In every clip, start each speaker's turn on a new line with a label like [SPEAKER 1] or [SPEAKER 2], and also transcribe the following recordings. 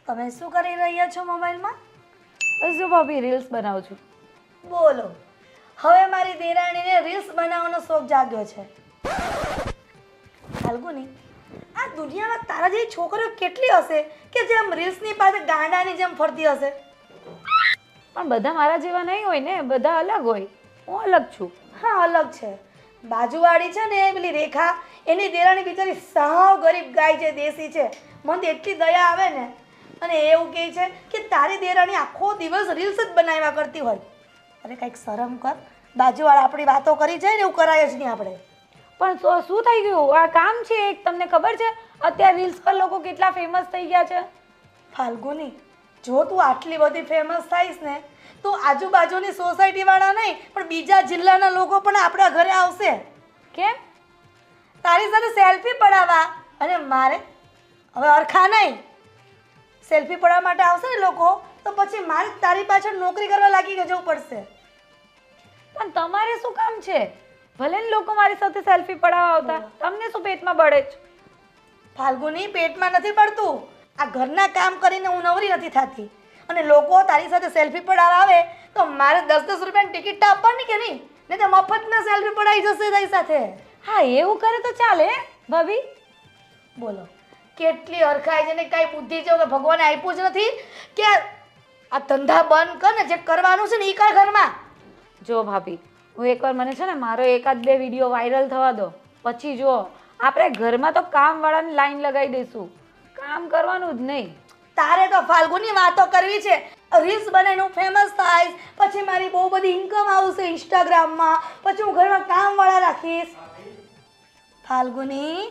[SPEAKER 1] તમે શું કરી રહ્યા છો મોબાઈલમાં?
[SPEAKER 2] બસ જો ભાભી રીલ્સ બનાવું છું.
[SPEAKER 1] બોલો, હવે મારી દેરાણીને રીલ્સ બનાવવાનો શોખ જાગ્યો છે. ફાલ્ગુની, આ દુનિયામાં તારા જેવી છોકરીઓ કેટલી હશે કે જેમ રીલ્સની પાસે ગાંડાની જેમ ફરતી હશે?
[SPEAKER 2] પણ બધા મારા જેવા નહીં હોય ને, બધા અલગ હોય. હું અલગ છું.
[SPEAKER 1] હા, અલગ છે. બાજુવાળી છે ને પેલી રેખા, એની દેરાણી બિચારી સાવ ગરીબ ગાય છે, દેશી છે. મને તો એટલી દયા આવે ને. અને એવું કહે છે કે તારી દેરાણી આખો દિવસ રીલ્સ જ બનાવ્યા કરતી હોય. અરે કંઈક શરમ કર. બાજુવાળા આપણી વાતો કરી જાય ને એવું કરાય જ નહીં આપણે.
[SPEAKER 2] પણ શું થઈ ગયું? આ કામ છે એક, તમને ખબર છે અત્યારે રીલ્સ પર લોકો કેટલા ફેમસ થઈ ગયા છે?
[SPEAKER 1] ફાલ્ગુની, જો તું આટલી બધી ફેમસ થઈશ ને તો આજુબાજુની સોસાયટી વાળા નહીં પણ બીજા જિલ્લાના લોકો પણ આપણા ઘરે આવશે.
[SPEAKER 2] કેમ?
[SPEAKER 1] તારી સાથે સેલ્ફી પડાવવા. અને મારે હવે અરખા નહીં, સેલ્ફી પડાવવા માટે આવશે ને લોકો તો પછી મારે તારી પાછળ નોકરી કરવા લાગી જવું પડશે.
[SPEAKER 2] પણ તમારે શું કામ છે? ભલે ને લોકો મારી સાથે સેલ્ફી પડાવવા આવતા, તમને શું પેટમાં બળે છે?
[SPEAKER 1] ફાલ્ગુની, પેટમાં નથી પડતું. આ ઘરના કામ કરીને હું નવરી નથી થતી અને લોકો તારી સાથે સેલ્ફી પડાવવા આવે તો મારે 10-10 રૂપિયાની ટિકિટ આપવાની કે નહીં? નહીં તો મફતમાં સેલ્ફી પડાવી જશે તારી સાથે.
[SPEAKER 2] હા, એવું કરે તો ચાલે ભાભી.
[SPEAKER 1] બોલો, કેટલી અરખાય છે ને કાંઈ બુદ્ધિ છે કે ભગવાને આપ્યું જ નથી કે આ ધંધા બંધ કર ને જે કરવાનું છે ને એ કર ઘરમાં.
[SPEAKER 2] જો ભાભી, હું એકવાર મને છે ને મારો 1-2 વિડીયો વાયરલ થવા દો, પછી જો આપણે ઘરમાં તો કામવાળાની લાઈન લગાવી દઈશું, કામ કરવાનું જ નહીં.
[SPEAKER 1] તારે તો ફાલ્ગુની વાતો કરવી છે. રીલ્સ બનાવીને હું ફેમસ થાય, પછી મારી બહુ બધી ઇન્કમ આવશે ઇન્સ્ટાગ્રામમાં, પછી હું ઘરમાં કામવાળા રાખીશ. ફાલ્ગુની,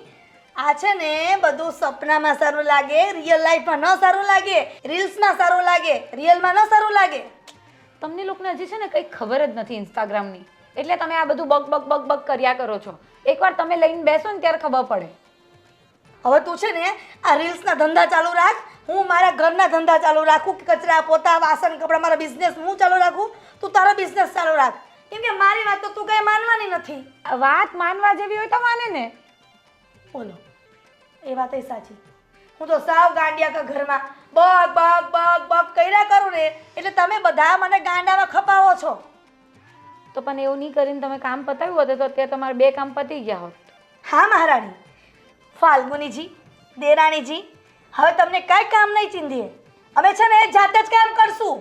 [SPEAKER 1] આ છે ને બધું સપનામાં સારું લાગે, રિયલ લાઈફમાં ન સારું લાગે, રીલ્સમાં સારું લાગે, રિયલમાં ન સારું લાગે.
[SPEAKER 2] તમને લોકોને હજી છે ને કંઈ ખબર જ નથી ઇન્સ્ટાગ્રામની, એટલે તમે આ બધું બક બક બક બક કર્યા કરો છો. એકવાર તમે લઈને બેસો ને ત્યારે ખબર પડે.
[SPEAKER 1] હવે તું છે ને આ રીલ્સના ધંધા ચાલુ રાખ, હું મારા ઘરના ધંધા ચાલુ રાખું, કચરા પોતા વાસણ કપડા મારા બિઝનેસ હું ચાલુ રાખું, તું તારો બિઝનેસ ચાલુ રાખ. કેમ કે મારી વાત તો તું કંઈ માનવાની નથી.
[SPEAKER 2] આ વાત માનવા જેવી હોય તો માને ને.
[SPEAKER 1] બોલો, એ વાત એ સાચી. હું તો સાવ ગાંડિયા કા ઘરમાં બગ બગ બગ બગ કર્યા કરું ને એટલે તમે બધા મને ગાંડામાં ખપાવો છો.
[SPEAKER 2] તો પણ એવું નહીં કરીને તમે કામ પતાવ્યું હોત તો અત્યારે તમારે 2 કામ પતી ગયા હોત.
[SPEAKER 1] હા મહારાણી. ફાલ્ગુનીજી, દેરાણીજી, હવે તમને કાંઈ કામ નહીં ચીંધીએ. અમે છે ને જાતે જ કામ કરશું.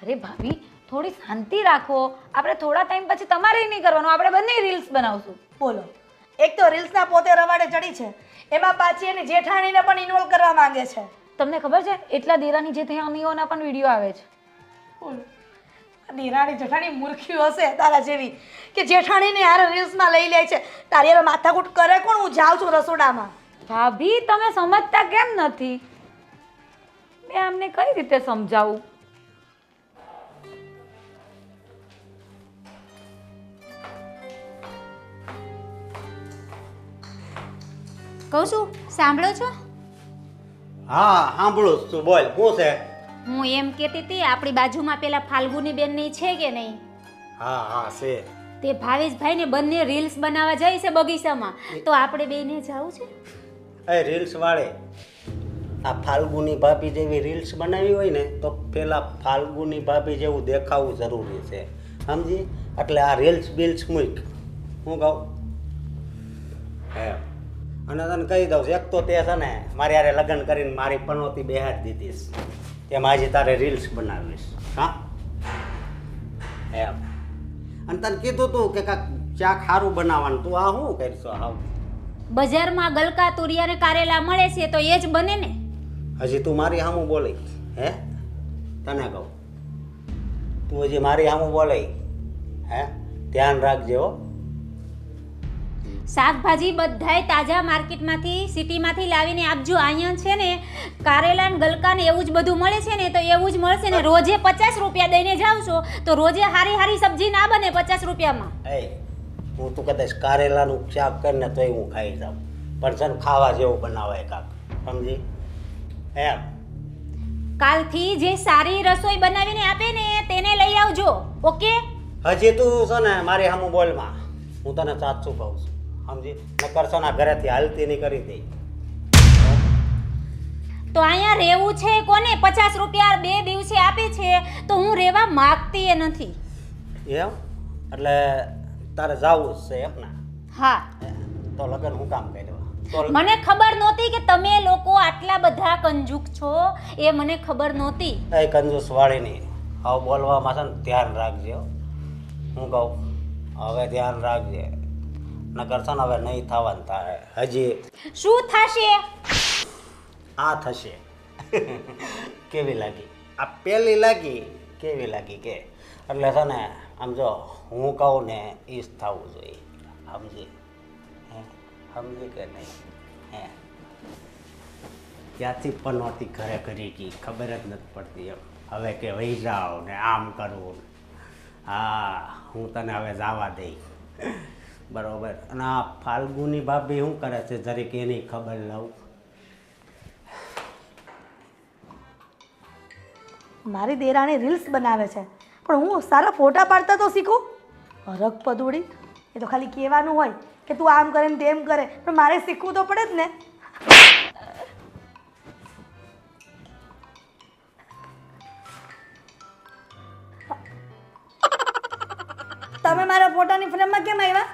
[SPEAKER 2] અરે ભાભી, થોડી શાંતિ રાખો. આપણે થોડા ટાઈમ પછી તમારે નહીં કરવાનું, આપણે બંને રીલ્સ બનાવશું.
[SPEAKER 1] બોલો, એક તો રીલ્સના પોતે રવાડે ચડી છે, એમાં પાછી એની જેઠાણીને પણ ઇન્વોલ્વ કરવા માંગે છે.
[SPEAKER 2] તમને ખબર છે એટલા દેરાની જેઠાણીઓના પણ વિડીયો આવે છે.
[SPEAKER 1] બોલો, દેરાણી જેઠાણી મૂર્ખી હશે તારા જેવી કે જેઠાણીને યાર રીલ્સમાં લઈ લે છે. તારી યાર માથાકૂટ કરે કોણ? હું જાઉં છું રસોડામાં.
[SPEAKER 2] ભાભી, તમે સમજતા કેમ નથી? મેં અમને કઈ રીતે સમજાવું?
[SPEAKER 3] કહું છું, સાંભળો છો?
[SPEAKER 4] હા, સાંભળું છું. બોલ, શું છે?
[SPEAKER 3] હું એમ કહેતી હતી, આપણી બાજુમાં પેલા ફાલ્ગુની બેન ની છે કે નહીં?
[SPEAKER 4] હા હા છે.
[SPEAKER 3] તે ભાવેશભાઈ ને બંને રીલ્સ બનાવવા જાય છે બગીચામાં, તો આપણે બેને જાવું છે?
[SPEAKER 4] એ રીલ્સ વાળે આ ફાલ્ગુની ભાભી જેવી રીલ્સ બનાવી હોય ને તો પેલા ફાલ્ગુની ભાભી જેવું દેખાવું જરૂરી છે, સમજી? એટલે આ રીલ્સ બિલ્સ મૂક. હું કહું હે, અને તને કહી દઉં, એક તો તે છે ને મારી યારે લગ્ન કરીને મારી પનોતી બેહાડી દીધીશ, એમ આજે તારે રીલ્સ બનાવીશ. હા એમ. અને તને કીધું તું કે કાંક ચાક સારું બનાવવાનું, તું આ શું કરશો? હાવ
[SPEAKER 3] બજારમાં ગલકા તુરિયા ને કારેલા મળે છે તો એ જ બને ને.
[SPEAKER 4] હજી તું મારી સામું બોલી? હે, તને કહું, તું હજી મારી સામું બોલે? હે, ધ્યાન રાખજે હો.
[SPEAKER 3] શાકભાજી બધાય તાજા માર્કેટમાંથી સિટીમાંથી લાવીને આપજો. અહીંયા છે ને કારેલા ને ગલકા ને એવું જ બધું મળે છે ને, તો એવું જ મળશે ને. રોજે 50 રૂપિયા દઈને જાવ છો તો રોજે હારી હારી સબ્જી ના બને 50 રૂપિયામાં.
[SPEAKER 4] એ હું તું કદાચ કારેલાનું શાક કરીને તોય હું ખાઈ જાઉં, પણ છે ને ખાવા જેવું બનાવાય કાક, સમજી? એમ.
[SPEAKER 3] કાલથી જે સારી રસોઈ બનાવીને આપે ને તેને લઈ આવજો, ઓકે?
[SPEAKER 4] હજી તું છે ને મારી સામું બોલમાં, હું તને સાચું કહું છું, સમજી? નકર છે ને ઘરેથી હાલતી નહીં કરી દઈ.
[SPEAKER 3] તો અહીંયા રહેવું છે કોને? 50 રૂપિયા 2 દિવસે આપે છે તો હું રહેવા માંગતી એ નથી.
[SPEAKER 4] એમ એટલે તારે જાવું જ છે એમ ને?
[SPEAKER 3] હા,
[SPEAKER 4] તો લગ્ન હું કામ કર્યો? તો
[SPEAKER 3] મને ખબર નહોતી કે તમે લોકો આટલા બધા કંજૂક છો, એ મને ખબર નહોતી.
[SPEAKER 4] એ કંજૂસ વાળીની હવે બોલવામાં છે ને ધ્યાન રાખજે હો. હું કહું હવે ધ્યાન રાખજે, નકર છે ને હવે નહીં થવાનું તારે. હજી
[SPEAKER 3] શું થશે?
[SPEAKER 4] આ થશે. કેવી લાગી? આ પહેલી લાગી કેવી લાગી કે? એટલે છે ને આમ જો હું કહું ને એ જ થવું જોઈએ. સમજી? હે સમજી કે નહીં? હે ક્યાંથી પણ નહોતી ઘરે કરી ગઈ ખબર જ નથી પડતી એમ. હવે કે વહી જાઓ ને આમ કરવું. હા હું તને હવે જવા દઈ બરોબર. અને આ ફાલ્ગુની ભાભી શું કરે છે જરીક એની ખબર લઉં.
[SPEAKER 1] મારી દેરાણી રીલ્સ બનાવે છે પણ હું સારા ફોટા પાડતા તો શીખું. હરક પદુડી, એ તો ખાલી કહેવાનું હોય કે તું આમ કરે ને તેમ કરે, પણ મારે શીખવું તો પડે જ ને. તમે મારા ફોટાની ફ્રેમમાં કેમ આવ્યા?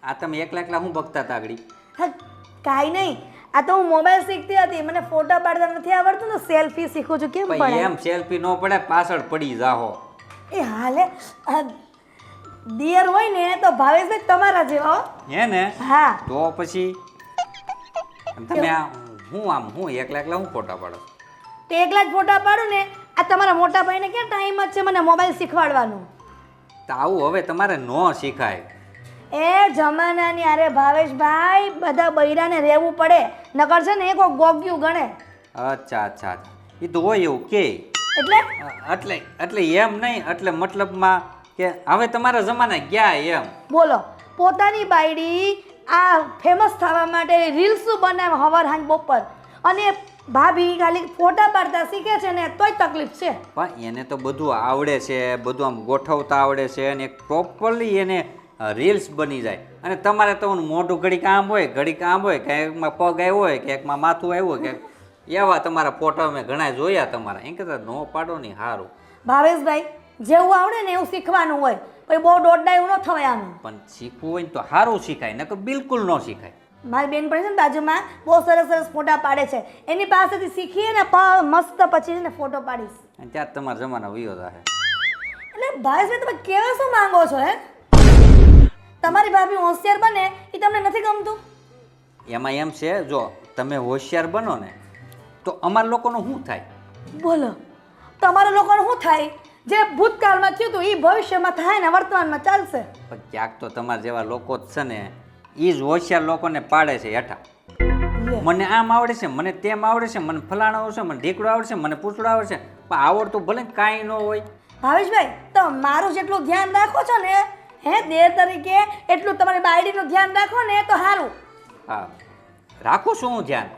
[SPEAKER 5] આ તમે એકલા એકલા હું બગતા હતા આગળ?
[SPEAKER 1] હા કાંઈ નહીં, આ તો હું મોબાઈલ શીખતી હતી, મને ફોટા પાડતા નથી આવડતું તો સેલ્ફી શીખું છું. કેમ પડે?
[SPEAKER 5] એમ સેલ્ફી ન પડે, પાછળ પડી જાહો.
[SPEAKER 1] એ હાલે દિયર હોય ને તો ભાવેશભાઈ તમારા જેવા હો.
[SPEAKER 5] હે ને?
[SPEAKER 1] હા
[SPEAKER 5] તો પછી તમે આ હું એકલા એકલા હું ફોટા પાડો?
[SPEAKER 1] તે એકલા જ ફોટા પાડું ને. આ તમારા મોટા ભાઈને ક્યાં ટાઈમ જ છે મને મોબાઈલ શીખવાડવાનો?
[SPEAKER 5] તો આવું હવે તમારે ન શીખાય.
[SPEAKER 1] એ જમાનાની અરે ભાવેશભાઈ બધા બૈરાને રહેવું પડે, નકર છે ને કોઈ ગોગ્યું ગણે.
[SPEAKER 5] અચ્છા અચ્છા, એ તો હોય એવું કે
[SPEAKER 1] એટલે
[SPEAKER 5] એટલે એમ નહીં, એટલે મતલબમાં કે હવે તમારા જમાના ગયા એમ.
[SPEAKER 1] બોલો, પોતાની બાયડી આ ફેમસ થવા માટે રીલ્સ બનાવે હવાર હાંજ બપોર, અને ભાભી ખાલી ફોટા પાડતા શીખે છે ને તોય તકલીફ છે.
[SPEAKER 5] પણ એને તો બધું આવડે છે, બધું આમ ગોઠવતા આવડે છે, અને પ્રોપરલી એને રીલ્સ બની જાય. અને તમારે તો મોઢું ઘડીક આમ હોય, ઘડીક આમ હોય, ક્યાંકમાં પગ આવ્યો હોય, ક્યાંકમાં માથું આવ્યું હોય, એવા તમારા ફોટા મેં ઘણા જોયા તમારા. એમ કહેતા નો પાડો નહીં સારું.
[SPEAKER 1] ભાવેશભાઈ જેવું આવડે ને એવું શીખવાનું હોય, પછી બહુ દોડડાયું ન થવાય આનું.
[SPEAKER 5] પણ શીખવું હોય ને તો સારું શીખાય, નકર બિલકુલ ન શીખાય.
[SPEAKER 1] મારી બેન પણ છે ને બાજુમાં બહુ સરસ સરસ ફોટા પાડે છે, એની પાસેથી શીખીએ ને મસ્ત પછી ને ફોટો પાડીશ.
[SPEAKER 5] અને ત્યાં તમારા જમાના વયો જાય.
[SPEAKER 1] એટલે ભાવેશભાઈ તમે કેવા શું માંગો છો? હે તમારી ભાભી હોશિયાર બને એ તમને નથી ગમતું?
[SPEAKER 5] એમાં એમ છે, જો તમે હોશિયાર બનો ને તો અમારા લોકોનું શું થાય?
[SPEAKER 1] બોલો, તમારા લોકોને શું થાય? જે ભૂતકાળમાં થયું હતું એ ભવિષ્યમાં થાય ને વર્તમાનમાં ચાલશે.
[SPEAKER 5] પણ ક્યાંક તો તમારા જેવા લોકો જ છે ને એ જ હોશિયાર લોકોને પાડે છે હેઠા. મને આમ આવડે છે, મને તેમ આવડે છે, મને ફલાણું આવડે છે, મને ઢીકડું આવડે છે, મને પૂછડું આવડે છે, પણ આવડતું ભલે કાંઈ ન હોય.
[SPEAKER 1] ભાવેશભાઈ તો મારું જેટલું ધ્યાન રાખો છો ને હે દેર તરીકે, એટલું તમારી બાયડીનું ધ્યાન રાખો ને તો સારું.
[SPEAKER 5] હા રાખું છું હું ધ્યાન.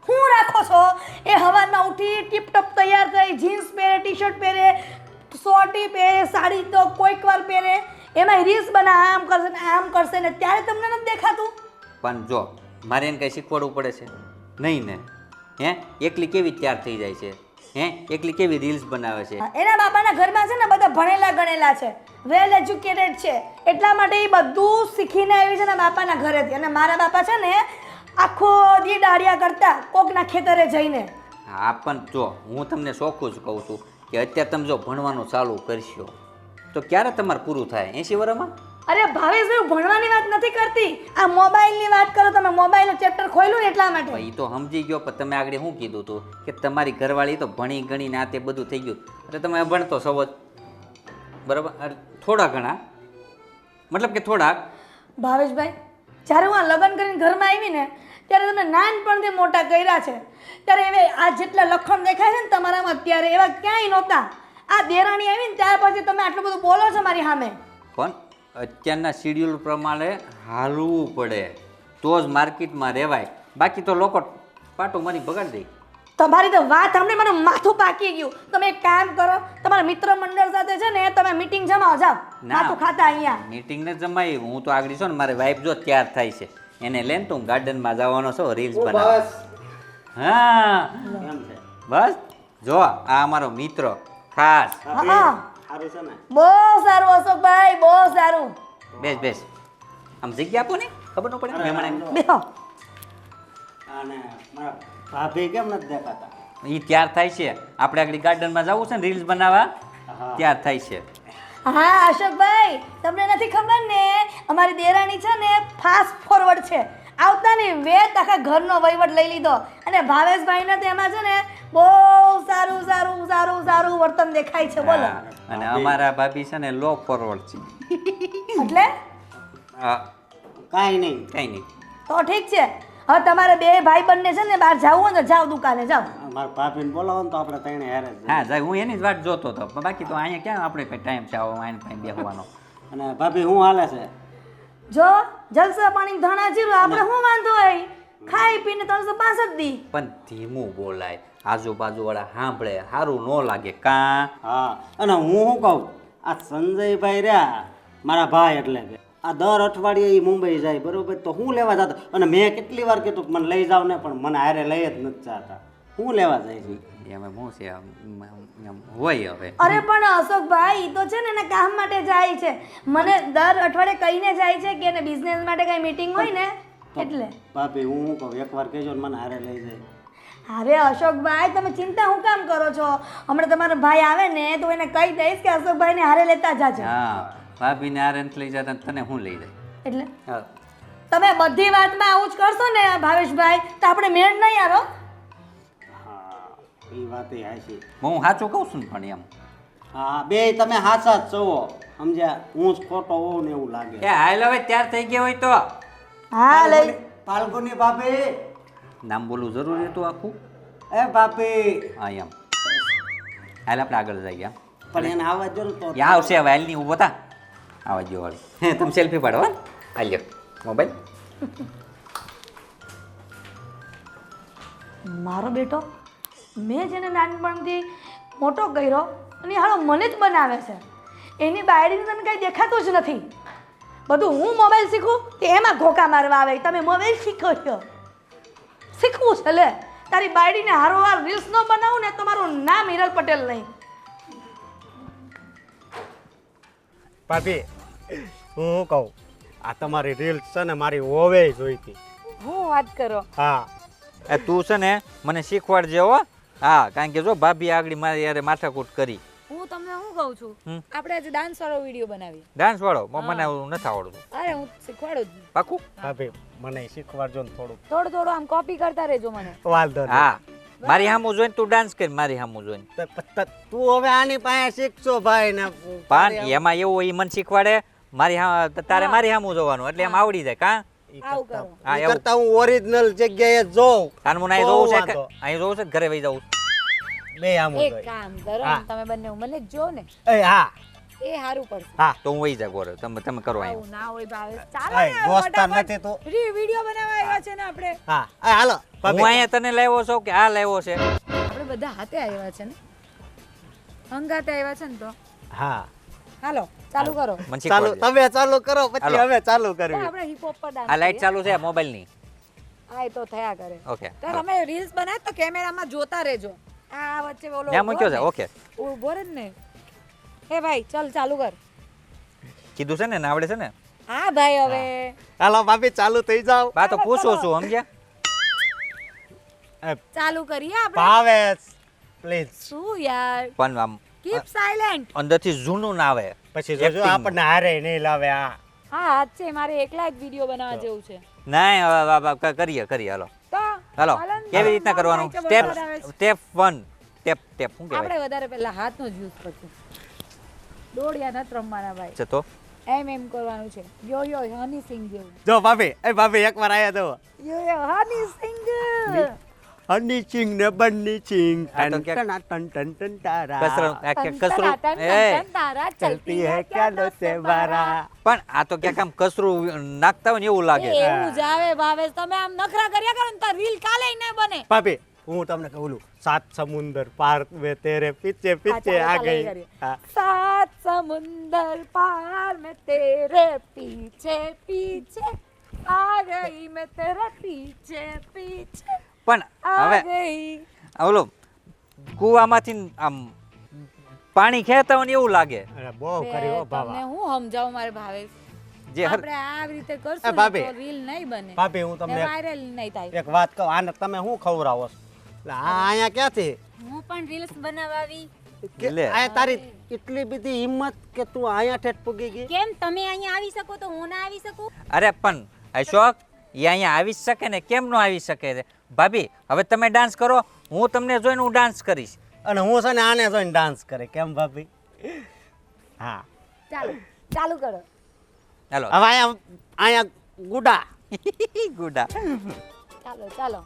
[SPEAKER 1] શું રાખો છો? એ હવારમાં ઉઠી ટીપટોપ તૈયાર થઈ, જીન્સ પહેરે, ટી શર્ટ પહેરે, શોર્ટી પહેરે, સાડી તો કોઈક વાર પહેરે, એમાં રીલ્સ બના આમ કરશે ને આમ કરશે ને ત્યારે તમને નથી દેખાતું?
[SPEAKER 5] પણ જો મારે એને કંઈ શીખવાડવું પડે છે નહીં ને? હે એકલી કેવી તૈયાર થઈ જાય છે? હે એકલી કેવી રીલ્સ બનાવે છે?
[SPEAKER 1] એના બાપાના ઘરમાં છે ને બધા ભણેલા ગણેલા છે, વેલ એજ્યુકેટેડ છે, એટલા માટે એ બધું શીખીને આવી છે ને બાપાના ઘરેથી. અને મારા બાપા છે ને આખો દી દાડિયા કરતા કોકના ખેતરે જઈને.
[SPEAKER 5] હા પણ જો હું તમને ચોખ્ખું જ કહું છું કે અત્યારે તમે જો ભણવાનું ચાલુ કરશો તો ક્યારે તમારે પૂરું થાય? 80 વર્ષમાં?
[SPEAKER 1] અરે ભાવેશભાઈ ભણવાની વાત નથી કરતી, આ મોબાઈલની વાત કરો. તમે મોબાઈલનું ચેપ્ટર ખોલ્યું ને એટલા માટે.
[SPEAKER 5] એ તો સમજી ગયો, પણ તમે આગળ શું કીધું હતું કે તમારી ઘરવાળી તો ભણી ગણીને આ તે બધું થઈ ગયું, એટલે તમે ભણતો સૌ જ બરાબર, થોડા ઘણા મતલબ કે થોડાક.
[SPEAKER 1] ભાવેશભાઈ જ્યારે હું આ લગ્ન કરીને ઘરમાં આવી ને ત્યારે તમે નાનપણથી મોટા કર્યા છે, ત્યારે હવે આ જેટલા લખણ દેખાય છે ને તમારામાં અત્યારે એવા ક્યાંય નહોતા. આ દેરાણી આવી ને ત્યાર પછી તમે આટલું બધું બોલો છો મારી સામે.
[SPEAKER 5] પણ અત્યારના શિડ્યુલ પ્રમાણે હાલવું પડે તો જ માર્કેટમાં રહેવાય, બાકી તો લોકો પાટું મારી બગાડી દે.
[SPEAKER 1] તમારી તો વાત સાંભળી મને માથું પાકી ગયું. તમે એક કામ કરો, તમારા મિત્ર મંડળ સાથે છે ને તમે મીટિંગ જમાવો, જાઓ માથું ખાતા અહીંયા.
[SPEAKER 5] મીટિંગ ને જમાઈ, હું તો આગળ છું ને મારી વાઈફ જો તૈયાર થાય છે એને લઈને તો હું ગાર્ડનમાં જવાનો છું રીલ્સ બનાવવા. હા
[SPEAKER 4] એમ છે
[SPEAKER 5] બસ જો આ અમારો મિત્ર ખાસ
[SPEAKER 4] ભાભી,
[SPEAKER 1] હા.
[SPEAKER 4] સારું છે ને
[SPEAKER 1] બહુ સારું અશોકભાઈ, બહુ સારું.
[SPEAKER 5] બેસ બેસ આમ જગ્યા આપો ને ખબર ન પડે મહેમાન
[SPEAKER 1] બેહો.
[SPEAKER 4] અને મારા ભાભી કેમ નથી દેખાતા
[SPEAKER 5] એ તૈયાર થાય છે આપણે આગળ ગાર્ડનમાં જવું છે ને રીલ્સ બનાવવા
[SPEAKER 4] હા.
[SPEAKER 5] તૈયાર થાય છે
[SPEAKER 1] હા અશોકભાઈ, તમને નથી ખબર ને અમારી દેરાણી છે ને ફાસ્ટ ફોરવર્ડ છે. આવતાની વેત આખા ઘરનો વહીવટ લઈ લીધો અને ભાવેશભાઈને તો એમાં છે ને બહુ સારું સારું સારું સારું વર્તન દેખાય છે. બોલો.
[SPEAKER 5] હા, અને અમારા ભાભી છે ને લો ફોરવર્ડ છે
[SPEAKER 1] એટલે
[SPEAKER 5] હા
[SPEAKER 4] કાંઈ નહીં
[SPEAKER 5] કઈ નહીં
[SPEAKER 1] તો ઠીક છે. હવે તમારે બે ભાઈ બંને છે ને બહાર જવું હોય ને તો જાઓ દુકાને જાઓ.
[SPEAKER 4] મારા ભાભીને બોલાવો ને તો આપણે ત્રણે હારે જ
[SPEAKER 5] હા જાય હું એની જ વાટ જોતો હતો પણ બાકી તો અહીંયા ક્યાં આપણે કઈ ટાઈમ છે આવો આઈને પાસે બેસવાનો
[SPEAKER 4] અને ભાભી હું હાલે છે
[SPEAKER 1] જો જલસા પાણી ધાણા જીરું આપણે શું વાંધો હોય, ખાઈ પીને 365 દી.
[SPEAKER 5] પણ ધીમું બોલાય આજુબાજુ વાળા સાંભળે સારું ન લાગે કાં
[SPEAKER 4] હા અને હું શું કહું આ સંજયભાઈ રહ્યા મારા ભાઈ એટલે કે આ દર અઠવાડિયે ઈ મુંબઈ જાય બરોબર તો હું લેવા જતો અને મેં કેટલી વાર કીધું કે મને લઈ જાવ ને પણ મને હારે લઈ જ નથી જતા હું લેવા જાય છે
[SPEAKER 5] એમાં શું છે એમ હોય હવે
[SPEAKER 1] અરે પણ અશોકભાઈ ઈ તો છે ને એના કામ માટે જાય છે. મને દર અઠવાડિયે કહીને જાય છે કે એને બિઝનેસ માટે કઈ મીટિંગ હોય ને એટલે.
[SPEAKER 4] ભાભી હું શું કહું એકવાર કહેજો ને મને હારે લઈ જાય
[SPEAKER 1] અરે અશોકભાઈ તમે ચિંતા હું કામ કરો છો? હમણાં તમારો ભાઈ આવે ને તો એને કહી દઈશ કે અશોકભાઈને હારે લેતા જાજો.
[SPEAKER 5] હા ભાભીને આ રેન્ટ લઈ જતા તને હું લઈ જાય
[SPEAKER 1] એટલે
[SPEAKER 5] હા
[SPEAKER 1] તમે બધી વાતમાં આવું જ કરશો ને ભાવેશભાઈ તો આપણે મેળ નહીં આરો.
[SPEAKER 4] હા એ વાત એ હાચી
[SPEAKER 5] હું સાચું કહું છું ને પણ એમ
[SPEAKER 4] હા બે તમે હાચા જ છો સમજ્યા હું જ ખોટો હોઉં ને એવું લાગે
[SPEAKER 5] એ હાલ હવે તૈયાર થઈ ગયા હોય તો
[SPEAKER 1] હા લઈ
[SPEAKER 4] ફાલ્ગુની ભાભી
[SPEAKER 5] નામ બોલવું જરૂરી હતું આખું
[SPEAKER 4] એ ભાભી
[SPEAKER 5] હા એમ હાલ આપણે આગળ જઈએ
[SPEAKER 4] પણ એને આવા જો ને તો
[SPEAKER 5] યા આવશે હવે હાલની ઊભો થા આવા જો હાલ તમે સેલ્ફી પાડો હા હાલ્યો મોબાઈલ
[SPEAKER 1] મારો બેટો મેં જેને નાનપણથી મોટો કર્યો અને હાલો મને જ બનાવે છે. એની બાયડીને તને કંઈ દેખાતું જ નથી. બધું હું મોબાઈલ શીખું તે એમાં ઘોકા મારવા આવે. તમે મોબાઈલ શીખો છો, શીખવું છે લે. તારી બાયડીને હારોહાર રીલ્સ ન બનાવું ને તો મારું નામ હિરલ પટેલ નહીં.
[SPEAKER 4] ભાભી હું શું કહું આ તમારી રીલ્સ છે ને મારી હોવે જોઈતી
[SPEAKER 2] હું વાત કરો
[SPEAKER 4] હા
[SPEAKER 5] એ તું છે ને મને શીખવાડજે હો હા કારણ કે જો ભાભી આગળ મારી યારે માથાકૂટ કરી
[SPEAKER 2] હું તમને શું કહું છું
[SPEAKER 5] હમ.
[SPEAKER 2] આપણે આજે ડાન્સ વાળો વિડીયો બનાવીએ.
[SPEAKER 5] ડાન્સ વાળો મને એવું નથી આવડતું
[SPEAKER 2] અરે હું શીખવાડું જ
[SPEAKER 5] પાકું
[SPEAKER 4] ભાભી મને શીખવાડજો ને થોડુંક
[SPEAKER 2] થોડું થોડું આમ કોપી કરતા રહેજો મને.
[SPEAKER 4] વાંધો નહીં
[SPEAKER 5] હા મારી સામું જોઈને તું ડાન્સ કરી મારી સામું જોઈને
[SPEAKER 4] તું હવે આની પાસે શીખશો ભાઈ ને
[SPEAKER 5] પણ એમાં એવું હોય ઈ મને શીખવાડે મારી તારે મારી સામું જોવાનું એટલે એમ આવડી જાય કાં
[SPEAKER 2] આવું કરો.
[SPEAKER 5] હા
[SPEAKER 4] ઈ
[SPEAKER 5] એવું
[SPEAKER 4] કરતા હું ઓરિજિનલ જગ્યાએ જોઉં
[SPEAKER 5] તાર મને અહીં
[SPEAKER 4] બહુ
[SPEAKER 5] જોવું છે
[SPEAKER 4] વાંધો.
[SPEAKER 5] અહીં જોવું છે કે ઘરે વહી જવું
[SPEAKER 4] બે આમ
[SPEAKER 2] એક કામ કરો ને, તમે બંને મને જ જો ને
[SPEAKER 4] એ હા
[SPEAKER 2] એ સારું પડશે.
[SPEAKER 4] હા
[SPEAKER 5] તો હું વહી જા ગોરે તમે કરો અહીં
[SPEAKER 2] આવું ના હોય ભાવેશ. ચાલો
[SPEAKER 4] અય,
[SPEAKER 2] ને,
[SPEAKER 4] દોસ્તાર
[SPEAKER 2] ફટાફટ
[SPEAKER 4] નથી તું.
[SPEAKER 2] વિડીયો બનાવવા આવ્યા છે ને આપણે.
[SPEAKER 4] હા એ હાલો
[SPEAKER 5] હું
[SPEAKER 4] ભાભી
[SPEAKER 5] અહીંયા તને લાવ્યો છું કે આ લાવ્યો છે
[SPEAKER 2] આપણે બધા હાથે આવ્યા છે ને, હંગાતે આવ્યા છે ને તો
[SPEAKER 4] હા
[SPEAKER 2] હાલો ચાલુ કરો.
[SPEAKER 5] મને
[SPEAKER 4] ચાલુ
[SPEAKER 5] શીખવાડજે
[SPEAKER 4] તમે ચાલુ કરો પછી
[SPEAKER 5] હાલો.
[SPEAKER 4] હવે ચાલુ
[SPEAKER 2] તો
[SPEAKER 4] કરવી
[SPEAKER 2] આપણે હિપ હોપ પર ડાન્સ
[SPEAKER 5] આ લાઈટ ચાલુ છે મોબાઈલની
[SPEAKER 2] હા એ તો થયા કરે.
[SPEAKER 5] ઓકે
[SPEAKER 2] તો તમે રીલ્સ બનાવ તો કેમેરામાં જોતા રહેજો. આ વચ્ચે બોલો
[SPEAKER 5] ત્યાં મૂક્યો છે ઓકે
[SPEAKER 2] ઉભો રહે ને. એ ભાઈ ચાલ ચાલુ કર.
[SPEAKER 5] કીધું છે ને આવડે છે ને
[SPEAKER 2] હા ભાઈ હવે
[SPEAKER 4] હાલો ભાભી ચાલુ થઈ જાવ
[SPEAKER 5] બા તો પૂછું છું સમજ્યા
[SPEAKER 2] ચાલુ કરીએ આપણે.
[SPEAKER 4] ભાવેશ પ્લીઝ
[SPEAKER 2] શું યાર
[SPEAKER 5] પણ આમ
[SPEAKER 2] કીપ સાયલેન્ટ.
[SPEAKER 5] અંદરથી જૂનું ના આવે
[SPEAKER 4] પછી જોજો
[SPEAKER 5] Acting.
[SPEAKER 4] આપણને હારે નહીં લાવે આ
[SPEAKER 2] હા હાથ છે મારે એકલા જ વિડીયો બનાવવા જેવું છે.
[SPEAKER 5] નહીં હવે કરીએ હાલો
[SPEAKER 2] તો
[SPEAKER 5] હાલો
[SPEAKER 2] ચાલો ને.
[SPEAKER 5] કેવી રીતના કરવાનું
[SPEAKER 2] ભાઈ,
[SPEAKER 5] સ્ટેપ
[SPEAKER 2] વરસાદ આવે છે.
[SPEAKER 5] સ્ટેપ 1 ટેપ શું કહેવાય
[SPEAKER 2] આપણે વધારે પહેલા હાથનો જ યુઝ કરશું. દોડિયા નથી રમવાના ભાઈ.
[SPEAKER 5] છે તો
[SPEAKER 2] એમ કરવાનું છે. યો યો હની સિંગ જેવું.
[SPEAKER 4] જો ભાભી એકવાર આયા જો
[SPEAKER 2] યો યો હની સિંગ.
[SPEAKER 4] હની ચિંગ ને બન્ની ચિંગ
[SPEAKER 5] આ તો
[SPEAKER 4] ટન
[SPEAKER 5] ક્યાંક-
[SPEAKER 4] ટન ટન ટન તારા
[SPEAKER 5] કસરું એ
[SPEAKER 2] તારા
[SPEAKER 4] ચલતી હે ક્યાં નો સે બારા
[SPEAKER 5] પણ આ તો ક્યાંક આમ કસરું નાખતા હોય ને એવું લાગે
[SPEAKER 2] એવું જ આવે ભાવેશ. તમે આમ નખરા કર્યા કરો ને તો રીલ કાલે ન બને.
[SPEAKER 4] ભાભી હું તમને કહું સાત સમુંદર પાર વે તેરે પીછે પીછે
[SPEAKER 2] ચાલો,
[SPEAKER 4] આ
[SPEAKER 2] ચાલો,
[SPEAKER 4] ગઈ
[SPEAKER 2] એ કરીએ.
[SPEAKER 4] હા.
[SPEAKER 2] सात समुंदर पार में तेरे पीछे पीछे आ गई मैं तेरे पीछे पीछे
[SPEAKER 5] પણ હવે ઓલો કૂવામાંથી આમ પાણી ખેંચતા હોય ને એવું લાગે
[SPEAKER 4] અરે બહુ કરી હો
[SPEAKER 2] તમને હું સમજાવું મારે ભાવેશ
[SPEAKER 5] જે
[SPEAKER 2] આપણે આવી રીતે
[SPEAKER 4] એ
[SPEAKER 2] કરશું ને
[SPEAKER 4] ભાભી.
[SPEAKER 2] તો રીલ નહીં બને
[SPEAKER 4] ભાભી હું તમને
[SPEAKER 2] વાયરલ નહીં થાય
[SPEAKER 4] એક વાત કહું આને તમે શું ખવડાવો છો એટલે આ અહીંયા ક્યાંથી
[SPEAKER 3] હું પણ રીલ્સ બનાવવા આવી
[SPEAKER 4] કે
[SPEAKER 5] લે.
[SPEAKER 4] આ તારી એટલી બધી હિંમત કે તું અહીંયા ઠેઠ પૂગી ગઈ
[SPEAKER 3] કેમ તમે અહીંયા આવી શકો તો હું ના આવી શકું?
[SPEAKER 5] અરે પણ અશોક એ અહીંયા આવી જ શકે ને કેમ ન આવી શકે છે ભાભી હવે તમે ડાન્સ કરો હું તમને જોઈને હું ડાન્સ કરીશ
[SPEAKER 4] અને હું છે ને આને જોઈને ડાન્સ કરે કેમ ભાભી હા
[SPEAKER 2] ચાલો ચાલુ કરો
[SPEAKER 5] ચાલો
[SPEAKER 4] હવે અહીંયા ગુડા
[SPEAKER 5] ગુડા
[SPEAKER 2] ચાલો ચાલો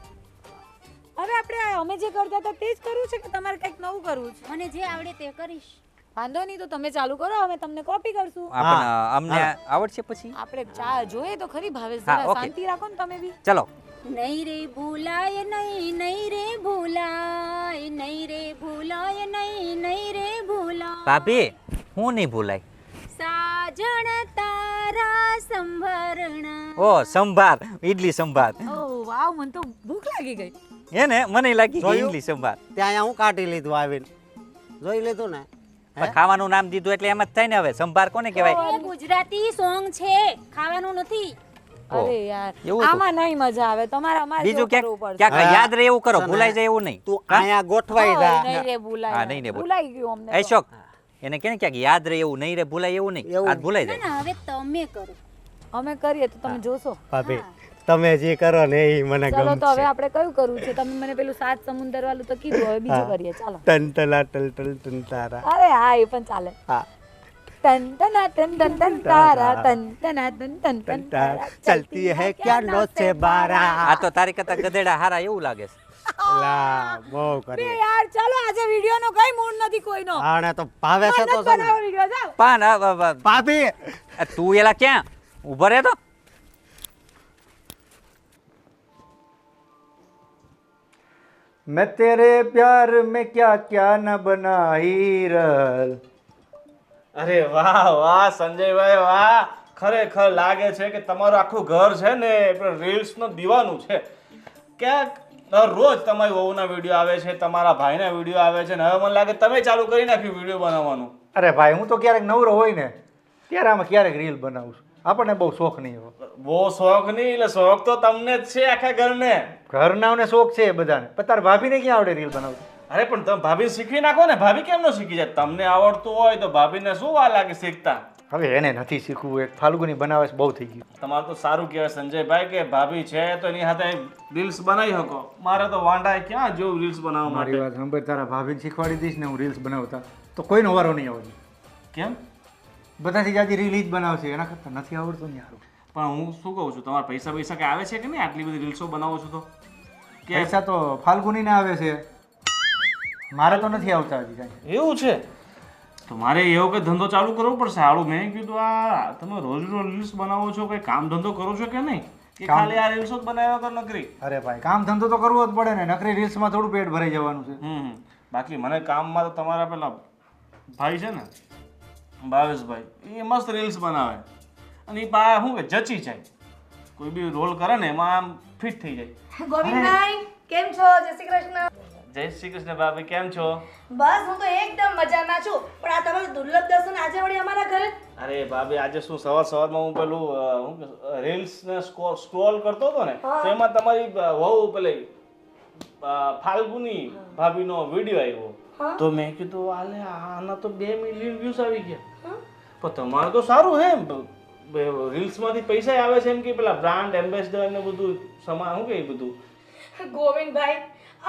[SPEAKER 2] હવે આપણે અમે જે કરતા હતા તે જ કરવું છે કે તમારે કંઈક નવું કરવું છે
[SPEAKER 3] મને જે આવડે તે કરીશ.
[SPEAKER 2] વાંધો નહીં તો તમે ચાલુ કરો અમે તમને કોપી કરશું
[SPEAKER 5] આપણે અમને આવડશે પછી
[SPEAKER 2] આપણે ચા જોઈએ તો ખરી ભાવેશ
[SPEAKER 5] હા,
[SPEAKER 2] જરા
[SPEAKER 5] ઓકે.
[SPEAKER 2] શાંતિ રાખો ને તમે બી
[SPEAKER 5] ચલો
[SPEAKER 3] નહીં રે ભૂલાય નહીં, નહીં રે ભૂલાય, નહીં રે ભૂલાય નહીં, નહીં રે ભૂલાય.
[SPEAKER 5] ભાભી હું નહીં ભૂલાય
[SPEAKER 3] સાજણ તારા સંભરણા.
[SPEAKER 5] ઓ સંભાર ઈડલી સંભાર
[SPEAKER 2] ઓ વાવ મને તો ભૂખ લાગી ગઈ
[SPEAKER 5] હે ને મને લાગી કે
[SPEAKER 4] જોયું?
[SPEAKER 5] ઈડલી સંભાર
[SPEAKER 4] ત્યાં અહીંયા હું કાઢી લીધું આવીને જોઈ લીધું ને
[SPEAKER 5] પણ ખાવાનું નામ દીધું એટલે એમ જ થાય ને હવે સંભાર કોને કહેવાય
[SPEAKER 3] એ ગુજરાતી સોંગ છે, ખાવાનું નથી.
[SPEAKER 5] ઓહ,
[SPEAKER 2] અરે યાર
[SPEAKER 5] એવું હતું?
[SPEAKER 2] આમાં નહીં મજા આવે તમારે અમારે
[SPEAKER 5] બીજું
[SPEAKER 2] જેવું કરવું
[SPEAKER 5] ક્યાંક
[SPEAKER 2] પડશે.
[SPEAKER 5] ક્યાંક યાદ રહે એવું કરો
[SPEAKER 4] છે ને?
[SPEAKER 5] ભૂલાઈ જાય એવું નહીં
[SPEAKER 4] તું અહીંયા ગોઠવાઈ
[SPEAKER 2] ઓય,
[SPEAKER 4] જા
[SPEAKER 2] નહીં રે
[SPEAKER 5] હા,
[SPEAKER 2] ભૂલાય
[SPEAKER 5] નહીં રે
[SPEAKER 2] ભૂલાઈ ગયું અમને તો.
[SPEAKER 5] અશોક એને કે ને ક્યાંક યાદ રહે એવું નહીં રે ભૂલાય એવું નહીં
[SPEAKER 4] એવું.
[SPEAKER 5] આ ભૂલાઈ
[SPEAKER 3] ના
[SPEAKER 5] જાય
[SPEAKER 3] ના હવે તમે કરો.
[SPEAKER 2] અમે કરીએ તો તમે જોશો
[SPEAKER 4] ભાભી તમે જે કરો ને એ મને
[SPEAKER 2] ચાલો તો હવે
[SPEAKER 4] ગમશે
[SPEAKER 2] આપણે કયું કરવું છે તમે મને પેલું સાત સમુંદર વાળું તો કીધું હવે બીજું
[SPEAKER 4] હા.
[SPEAKER 2] કરીએ ચાલો
[SPEAKER 4] ટન ટલા ટલ ટલ ટન તારા
[SPEAKER 2] અરે હા એ પણ ચાલે
[SPEAKER 4] હા
[SPEAKER 2] ટન ટના ટન ટન ટન તારા ટન ટના ટન ટન ટન
[SPEAKER 4] ટન
[SPEAKER 2] તારા
[SPEAKER 4] ચલતી હે ક્યાં નો છે બારા
[SPEAKER 5] આ તો તારી કરતા ગધેડા હારા એવું લાગે છે
[SPEAKER 4] લા બહુ
[SPEAKER 2] બે
[SPEAKER 4] કરી
[SPEAKER 2] યાર ચાલો આજે વિડિયો નો કઈ મૂડ નથી કોઈનો
[SPEAKER 4] આને તો ભાવે છે તો છે ને.
[SPEAKER 2] બનાવો વિડિયો જાઓ
[SPEAKER 5] પણ
[SPEAKER 4] ભાભી
[SPEAKER 5] તું એલા ક્યાં ઊભો રહે તો
[SPEAKER 6] मैं तेरे प्यार में क्या क्या न बना हीरल
[SPEAKER 7] અરે વાહ વાહ સંજયભાઈ વાહ ખરેખર લાગે છે કે તમારું આખું ઘર છે ને રીલ્સ નો દીવાનું છે ક્યાંક રોજ તમારી વહુના વિડીયો આવે છે તમારા ભાઈના વિડીયો આવે છે ને હવે મને લાગે તમે ચાલુ કરી નાખ્યું વિડીયો બનાવવાનું
[SPEAKER 6] અરે ભાઈ હું તો ક્યારેક નવરો હોય ને ત્યારે આમાં ક્યારેક રીલ બનાવું છું આપણને બહુ શોખ નહીં હોય
[SPEAKER 7] બહુ શોખ નહીં એટલે શોખ તો તમને જ છે આખા ઘરને
[SPEAKER 6] ઘરનાઓને શોખ છે એ બધાને પણ તાર ભાભીને ક્યાં આવડે રીલ બનાવવું
[SPEAKER 7] અરે પણ તમે ભાભી શીખવી નાખો ને ભાભી કેમ ન શીખી જાય તમને આવડતું હોય તો ભાભીને શું વાર લાગે શીખતા
[SPEAKER 6] હવે એને નથી શીખવું એક ફાલ્ગુની બનાવે છે બહુ થઈ ગયું
[SPEAKER 7] તમારું તો સારું કહેવાય સંજયભાઈ કે ભાભી છે તો એની સાથે રીલ્સ બનાવી શકો મારે તો વાંઢાએ ક્યાં જેવું રીલ્સ બનાવવા
[SPEAKER 6] મારી
[SPEAKER 7] માટે
[SPEAKER 6] વાત સાંભળ તારા ભાભીને શીખવાડી દઈશ ને હું રીલ્સ બનાવતા તો કોઈનો વારો નહીં આવજો
[SPEAKER 7] કેમ
[SPEAKER 6] બધાથી જાજી રીલ જ બનાવશે એના કરતાં નથી આવડતું ને સારું
[SPEAKER 7] પણ હું શું કહું છું તમારા પૈસા પૈસા કે આવે છે કે નહીં આટલી બધી રીલ્સો બનાવો છો તો કે
[SPEAKER 6] પૈસા તો ફાલ્ગુનીને આવે છે મારે તો નથી આવતા હજી કાંઈ
[SPEAKER 7] એવું છે તો મારે એવો કંઈ ધંધો ચાલુ કરવો પડશે હાલું મેં કીધું આ તમે રોજ રોજ રીલ્સ બનાવો છો કંઈ કામ ધંધો કરો છો કે નહીં કે ખાલી આ રીલ્સો જ બનાવ્યા તો નકરી
[SPEAKER 6] અરે ભાઈ કામ ધંધો તો કરવો જ પડે ને નકરી રીલ્સમાં થોડું પેટ ભરાઈ જવાનું છે
[SPEAKER 7] બાકી મને કામમાં તો તમારા પેલા ભાઈ છે ને ભાવેશભાઈ એ મસ્ત રીલ્સ બનાવે અને એ પા શું કે જચી જાય કોઈ બી રોલ કરે ને એમાં આમ ફિટ થઈ જાય
[SPEAKER 1] ગોવિંદભાઈ કેમ છો જય શ્રી કૃષ્ણ
[SPEAKER 7] જય શ્રી કૃષ્ણ ભાભી કેમ છો
[SPEAKER 1] બસ હું તો એકદમ મજામાં છું પણ આ તમારું દુર્લભ દર્શન આજે વળી અમારા ઘરે
[SPEAKER 7] અરે ભાભી આજે શું સવારમાં હું પેલું રીલ્સ ને સ્ક્રોલ કરતો હતો ને તો એમાં તમારી વહુ પેલી ફાલ્ગુની ભાભીનો વિડીયો આવ્યો તો મેં કીધું આલે આના તો 2 મિલિયન વ્યૂઝ આવી ગયા પણ તમારું તો સારું હે રીલ્સમાંથી પૈસા આવે છે એમ કે પેલા બ્રાન્ડ એમ્બેસેડર ને બધું સમાન શું કે બધું
[SPEAKER 1] ગોવિંદભાઈ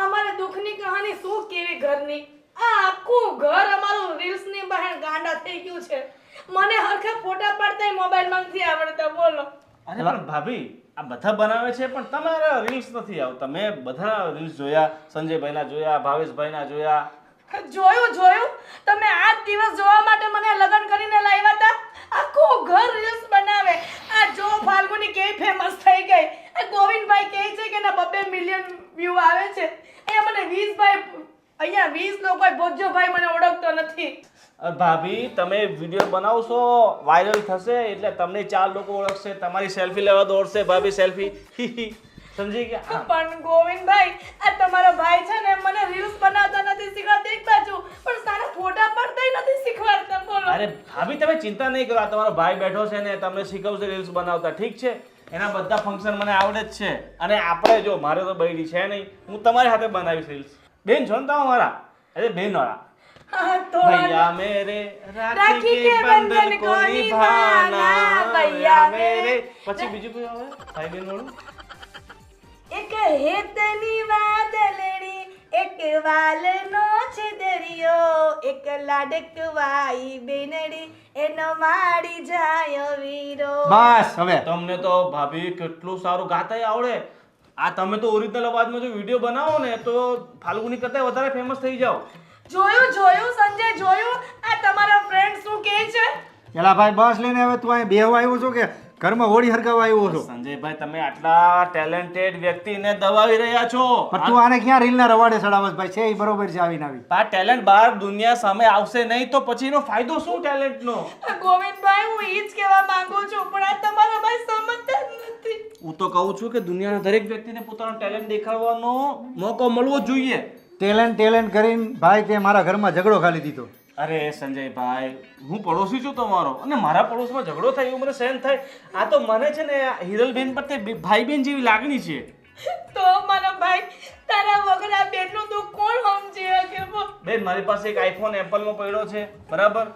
[SPEAKER 1] અમારે દુઃખની કહાની શું કેવી ઘરની આ આખું ઘર અમારું રીલ્સની બહાર ગાંડા થઈ ગયું છે મને હરખા ફોટા પાડતા મોબાઈલમાં નથી આવડતા બોલો
[SPEAKER 7] અરે પણ ભાભી આ બધા બનાવે છે પણ તમારા રીલ્સ નથી આવતા મેં બધા રીલ્સ જોયા સંજયભાઈના જોયા ભાવેશભાઈના જોયા
[SPEAKER 1] જોયું તમે આ દિવસ જોવા માટે મને લગન કરીને લાવ્યા હતા આખું ઘર રીલ્સ બનાવે આ જો ફાલ્ગુની કેવી ફેમસ થઈ ગઈ આ ગોવિંદભાઈ કહે છે કે ના 2 મિલિયન વ્યૂ આવે છે અહીંયા મને 20 લોકો ભોજોભાઈ મને ઓળખતો નથી
[SPEAKER 7] ભાભી તમે વિડીયો બનાવશો વાયરલ થશે એટલે તમને 4 લોકો ઓળખશે તમારી સેલ્ફી લેવા દોડશે ભાભી સેલ્ફી સમજી ગયા?
[SPEAKER 1] પણ ગોવિંદભાઈ આ તમારા ભાઈ છે ને મને રીલ્સ બનાવતા નથી શીખવાડતા એક બાજુ પણ સારા ફોટા પડતા નથી શીખવાડતા બોલો.
[SPEAKER 7] અરે ભાભી તમે ચિંતા નહીં કરો, આ તમારો ભાઈ બેઠો છે ને તમને શીખવશે રીલ્સ બનાવતા, ઠીક છે? એના બધા ફંક્શન મને આવડે જ છે. અને આપણે જો મારે તો બૈરી છે નહીં, હું તમારી હાથે બનાવીશ રીલ્સ. બેન છો ને તમે મારા? અરે બેન વાળા
[SPEAKER 1] હા તો
[SPEAKER 7] भैया मेरे राखी के बंधन को निभाना भैया मेरे પછી બીજું કોઈ આવે ભાઈ બેન વાળું?
[SPEAKER 1] એક હેતની વાદળડી એક વાલનો છે દરિયો એક લાડકવાઈ બેનડી એનો માડી જાય વીરો.
[SPEAKER 6] બસ હવે
[SPEAKER 7] તમને તો ભાભી કેટલું સારું ગાતાય આવડે. આ તમે તો ઓરિજિનલ અવાજમાં જો વિડીયો બનાવો ને તો ફાલ્ગુની કરતા વધારે ફેમસ થઈ જાઓ.
[SPEAKER 1] જોયું સંજય જોયું આ તમારા ફ્રેન્ડ શું કહે છે.
[SPEAKER 6] પેલા ભાઈ બસ લઈને હવે તું અહીં બેહવા આવ્યો છો કે ઘરમાં હોળી હરગાવા આવ્યો છો?
[SPEAKER 7] સંજયભાઈ તમે આટલા ટેલેન્ટેડ વ્યક્તિને દબાવી રહ્યા છો.
[SPEAKER 6] પણ તું આને ક્યાં રીલના રવાડે ચડાવસ ભાઈ? છે એ બરોબર છે આવીને આવી.
[SPEAKER 7] આ ટેલેન્ટ બહાર દુનિયા સામે આવશે નહીં તો પછી એનો ફાયદો શું ટેલેન્ટનો?
[SPEAKER 1] ગોવિંદભાઈ હું ઈ જ કહેવા માંગુ છું પણ આ તમારા ભાઈ સમજતા જ નથી.
[SPEAKER 7] હું તો કહું છું કે દુનિયાના દરેક વ્યક્તિને પોતાનો ટેલેન્ટ દેખાડવાનો મોકો મળવો જોઈએ.
[SPEAKER 6] ટેલેન્ટ કરીને ભાઈ તે મારા ઘરમાં ઝઘડો ખાલી દીધો.
[SPEAKER 7] અરે સંજયભાઈ હું પડોશી છું તમારો અને મારા પડોશમાં ઝઘડો થાય એવું મને સહન થાય. આ તો મને છે ને હિરલબેન પર તે ભાઈ બેન જેવી લાગણી છે.
[SPEAKER 1] તો મારા ભાઈ તારા વગર આ બેનનું દુઃખ કોણ સમજી શકે બોલ.
[SPEAKER 7] બેન મારી પાસે એક આઈફોન એપલનો પડ્યો છે બરાબર,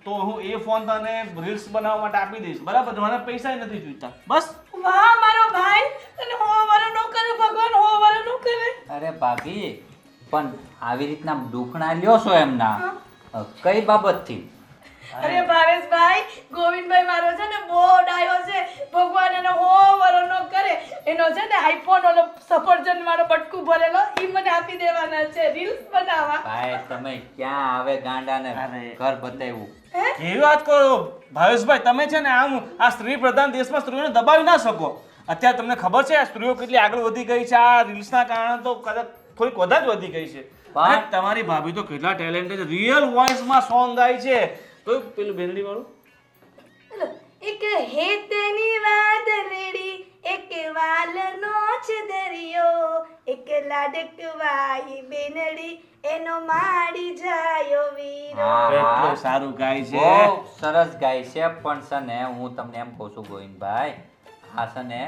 [SPEAKER 7] તો હું એ ફોન તને રીલ્સ બનાવવા માટે આપી દઈશ બરાબર, મને પૈસા નથી જોઈતા બસ.
[SPEAKER 1] વાહ મારો ભાઈ તને હોવારો ન કરે ભગવાન હોવારો ન કરે.
[SPEAKER 5] અરે ભાભી પણ આવી રીતના દુખણા લ્યો છો એમના કઈ બાબતથી?
[SPEAKER 1] અરે ભાવેશભાઈ ગોવિંદભાઈ મારો છે ને બહુ ડાયો છે, ભગવાન એનો હોવારો ન કરે. એનો છે ને આઈફોન ઓલો સફરજન વાળો બટકું ભરેલો ઈ મને આપી દેવાના છે રીલ્સ બનાવવા.
[SPEAKER 5] ભાઈ તમે ક્યાં આવે ગાંડાને ઘર બતાવ્યું?
[SPEAKER 7] કેવી વાત કરો ભાવેશભાઈ, તમે છે ને આમ આ સ્ત્રી પ્રધાન દેશમાં સ્ત્રીઓને દબાવી ના શકો. અત્યારે તમને ખબર છે આ સ્ત્રીઓ કેટલી આગળ વધી ગઈ છે, આ રીલ્સના કારણે તો કદાચ થોડીક વધારે જ વધી ગઈ છે. અને તમારી ભાભી તો કેટલા ટેલેન્ટેડ રિયલ વોઇસમાં સોંગ ગાય છે. તો પેલું બેનડી વાળું
[SPEAKER 1] એક હેતની વાદળડી એક વાલનો છે દરિયો એક લાડકવાઈ બેનડી એનો માડી જાય વીરો.
[SPEAKER 7] કેટલું સારું ગાય છે.
[SPEAKER 5] બહુ સરસ ગાય છે પણ છે ને હું તમને એમ કહું છું ગોવિંદભાઈ, આ છે ને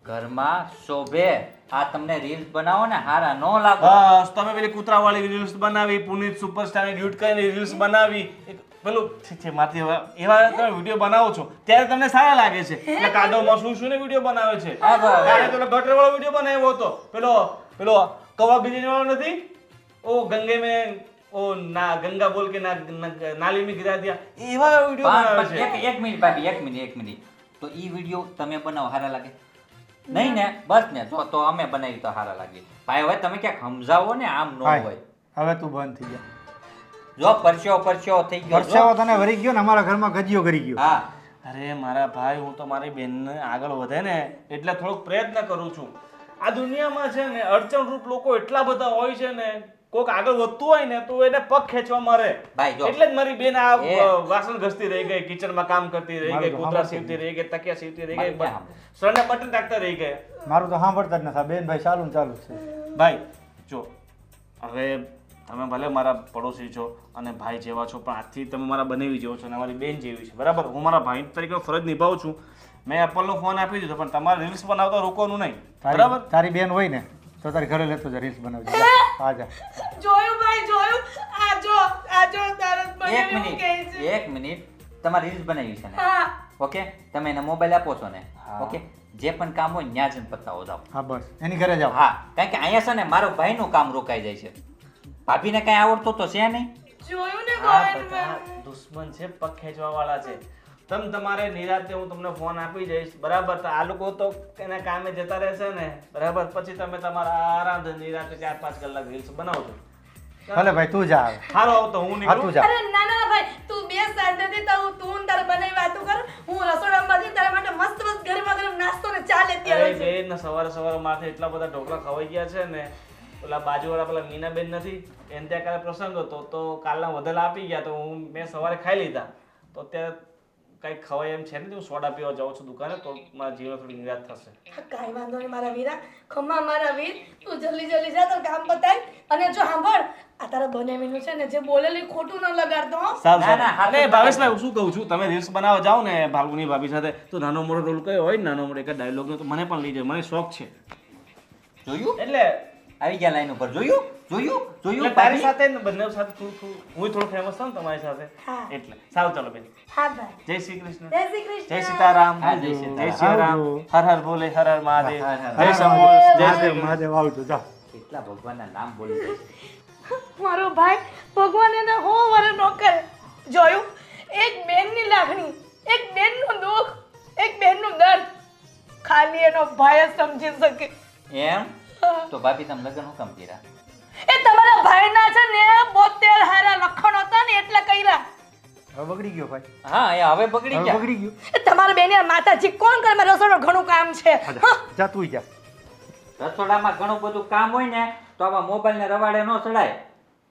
[SPEAKER 5] ઘરમાં શોભે. આ તમને રીલ્સ બનાવો ને હારા નો લાગો.
[SPEAKER 7] બસ તમે પેલી કૂતરાવાળી રીલ્સ બનાવી, પુનીત સુપરસ્ટારની ડ્યુટ કરીને રીલ્સ બનાવી, પેલું છે માથી એવા તમે વિડીયો બનાવો છો ત્યારે તમને સારા લાગે છે. એટલે કાદવમાં શું શું ને વિડીયો બનાવે છે. ત્યારે પેલો ગટરવાળો વિડીયો બનાવ્યો હતો, પેલો કવા બીજી વાળો નથી, ઓ ગંગે મેં ઓ ના ગંગા બોલ કે ના નાલી में गिरा दिया, એવા વિડીયો બનાવે છે.
[SPEAKER 5] એક મિનિટ ભાભી એક મિનિટ તો ઈ વિડીયો તમે બનાવો હારા લાગે નહીં ને? બસ ને જો તો અમે બનાવી તો હારા લાગે. ભાઈ હવે તમે ક્યાંક સમજાવો ને, આમ ન હોય.
[SPEAKER 6] હવે તું બંધ થઈ જા.
[SPEAKER 5] જો પરસ્યો થઈ ગયો.
[SPEAKER 6] પરસેવો તને વરી ગયો ને અમારા ઘરમાં ગજિયો કરી ગયો.
[SPEAKER 5] હા
[SPEAKER 7] અરે મારા ભાઈ હું તો મારી બેનને આગળ વધે ને એટલે થોડોક પ્રયત્ન કરું છું. આ દુનિયામાં છે ને અડચણરૂપ લોકો એટલા બધા હોય છે ને, કોક આગળ વધતું હોય ને તો એને પગ ખેંચવા મારે.
[SPEAKER 5] ભાઈ જો
[SPEAKER 7] એટલે જ મારી બેન આ વાસણ ઘસતી રહી ગઈ, કિચનમાં કામ કરતી રહી ગઈ, કૂતરા સીવતી રહી ગઈ, તકિયા સીવતી રહી ગઈ, સળને બટન ટાકતા રહી ગઈ.
[SPEAKER 6] મારું તો સાંભળતા જ નથી બેન ભાઈ, ચાલુ ને ચાલુ છે.
[SPEAKER 7] ભાઈ જો હવે તમે ભલે મારા પડોશી છો અને ભાઈ જેવા છો પણ આજથી તમે મારા બનેવી જેવો છો અને મારી બેન જેવી છે બરાબર. હું મારા ભાઈ તરીકે ફરજ નિભાવું છું. મેં એપલનો ફોન આપી દીધો પણ તમારે રીલ્સ બનાવતા રોકવાનું નહીં બરાબર.
[SPEAKER 6] તારી બેન હોય ને તો તારી ઘરે લેતો જા, રીલ્સ બનાવજો. આ જા.
[SPEAKER 1] જોયું ભાઈ જોયું આ જો તારક મને
[SPEAKER 5] એક મિનિટ તમારે રીલ્સ બનાવી છે ને?
[SPEAKER 1] હા
[SPEAKER 5] ઓકે તમે એને મોબાઈલ આપો છો ને? ઓકે જે પણ કામ હોય ત્યાં જઈને પતાવો જાઓ.
[SPEAKER 6] હા બસ એની ઘરે જાઓ.
[SPEAKER 5] હા કારણ કે અહીંયા છે ને મારો ભાઈનું કામ રોકાઈ જાય છે. ભાભીને કઈ આવડતું તો છે નહીં.
[SPEAKER 1] જોયું ને
[SPEAKER 7] આ
[SPEAKER 1] ગોવિંદભાઈ.
[SPEAKER 7] બધા દુશ્મન છે, પગ ખેંચવા વાળા છે. તમારે નિરાતે હું તમને ફોન આપી જઈશ બરાબર. તો આ લોકો તો એના કામે જતા રહેશે ને બરાબર, પછી તમે તમારા આરામથી નિરાતે 4-5 કલાક રીલ્સ બનાવજો.
[SPEAKER 6] ભલે ભાઈ તું જા. હવે
[SPEAKER 7] સારો આવતો હું
[SPEAKER 6] હા
[SPEAKER 7] નીકળું.
[SPEAKER 6] તું જા.
[SPEAKER 1] અરે ના ના ભાઈ તું બે શાંતિથી તો તું તારે બનાવી વાતો કર. હું રસોડામાં જઈને તારા માટે મસ્ત મસ્ત ગરમા ગરમ નાસ્તો ને ચા લેતી
[SPEAKER 7] અરે
[SPEAKER 1] આવું છું.
[SPEAKER 7] બેન સવારે માથે એટલા બધા ઢોકળા ખવાઈ ગયા છે ને. પેલા બાજુવાળા પેલા મીનાબેન નથી, એને ત્યાં કાલે પ્રસંગ હતો તો કાલના વધેલા આપી ગયા તો મેં સવારે ખાઈ લીધા. તો અત્યારે કાંઈ ખવાય એમ છે ને હું સોડા પીવા જાઉં છું દુકાને તો મારા જીવન થોડી નિરાશ થશે.
[SPEAKER 1] હા, કાંઈ વાંધો નહીં મારા વીરા, ખમ્મા મારા વીર, તું જલ્દી જલ્દી જા, તારું કામ પતાય. અને જો સાંભળ, આ તારા બનેવીનું છે ને, જે બોલેલું ખોટું ન લગાડતો હો.
[SPEAKER 7] સારું
[SPEAKER 5] ના, ના,
[SPEAKER 7] સારું. અને ભાવેશભાઈ હું શું કહું છું, તમે રીલ્સ બનાવવા જાઓ ને ફાલ્ગુની ભાભી સાથે તો નાનો મોટો રોલ કયો હોય ને નાનો મોટો એક ડાયલોગનો તો મને પણ લઈ જાય, મને શોખ છે.
[SPEAKER 5] જોયું
[SPEAKER 7] એટલે
[SPEAKER 5] આવી ગયા લાઈન ઉપર, જોયું જોયું જોયું
[SPEAKER 7] એટલે તારી સાથે ને બંને સાથે થોડું હું થોડું ફેમસ થાઉં ને તમારી સાથે
[SPEAKER 1] હા.
[SPEAKER 7] એટલે સારું ચાલો બેન.
[SPEAKER 1] હા ભાઈ,
[SPEAKER 7] જય શ્રી કૃષ્ણ.
[SPEAKER 1] જય શ્રી કૃષ્ણ.
[SPEAKER 7] જય સીતારામ.
[SPEAKER 5] હા, જય સીતારામ.
[SPEAKER 7] જય શ્રી રામ. હર હર ભોલે, હર હર મહાદેવ.
[SPEAKER 5] હર હર
[SPEAKER 7] હરે શંભો. જય શ્રી રામ.
[SPEAKER 6] મહાદેવ આવજો જા.
[SPEAKER 5] કેટલા ભગવાનના નામ બોલી જાય છે.
[SPEAKER 1] મારો ભાઈ ભગવાન એને હો વરે નો કરે. જોયું, એક બેનની લાગણી, એક બેનનું દુઃખ, એક બેનનું દર્દ ખાલી એનો ભાઈ જ સમજી શકે.
[SPEAKER 5] એમ તો ભાભી તમે લગ્ન હું કામ કર્યા?
[SPEAKER 1] એ તમારા ભાઈના છે ને 72 હારા લખણ હતા ને એટલે કર્યા.
[SPEAKER 6] હવે બગડી ગયો ભાઈ,
[SPEAKER 5] હા એ હવે બગડી
[SPEAKER 6] હવે
[SPEAKER 5] ગયા.
[SPEAKER 6] બગડી ગયો.
[SPEAKER 1] એ તમારા બેની માતાજી કોણ કરે? મારે રસોડું ઘણું કામ છે.
[SPEAKER 6] જા, જા તું જા.
[SPEAKER 5] રસોડામાં ઘણું બધું કામ હોય ને તો આવા મોબાઈલ ને રવાડે ન ચડાય.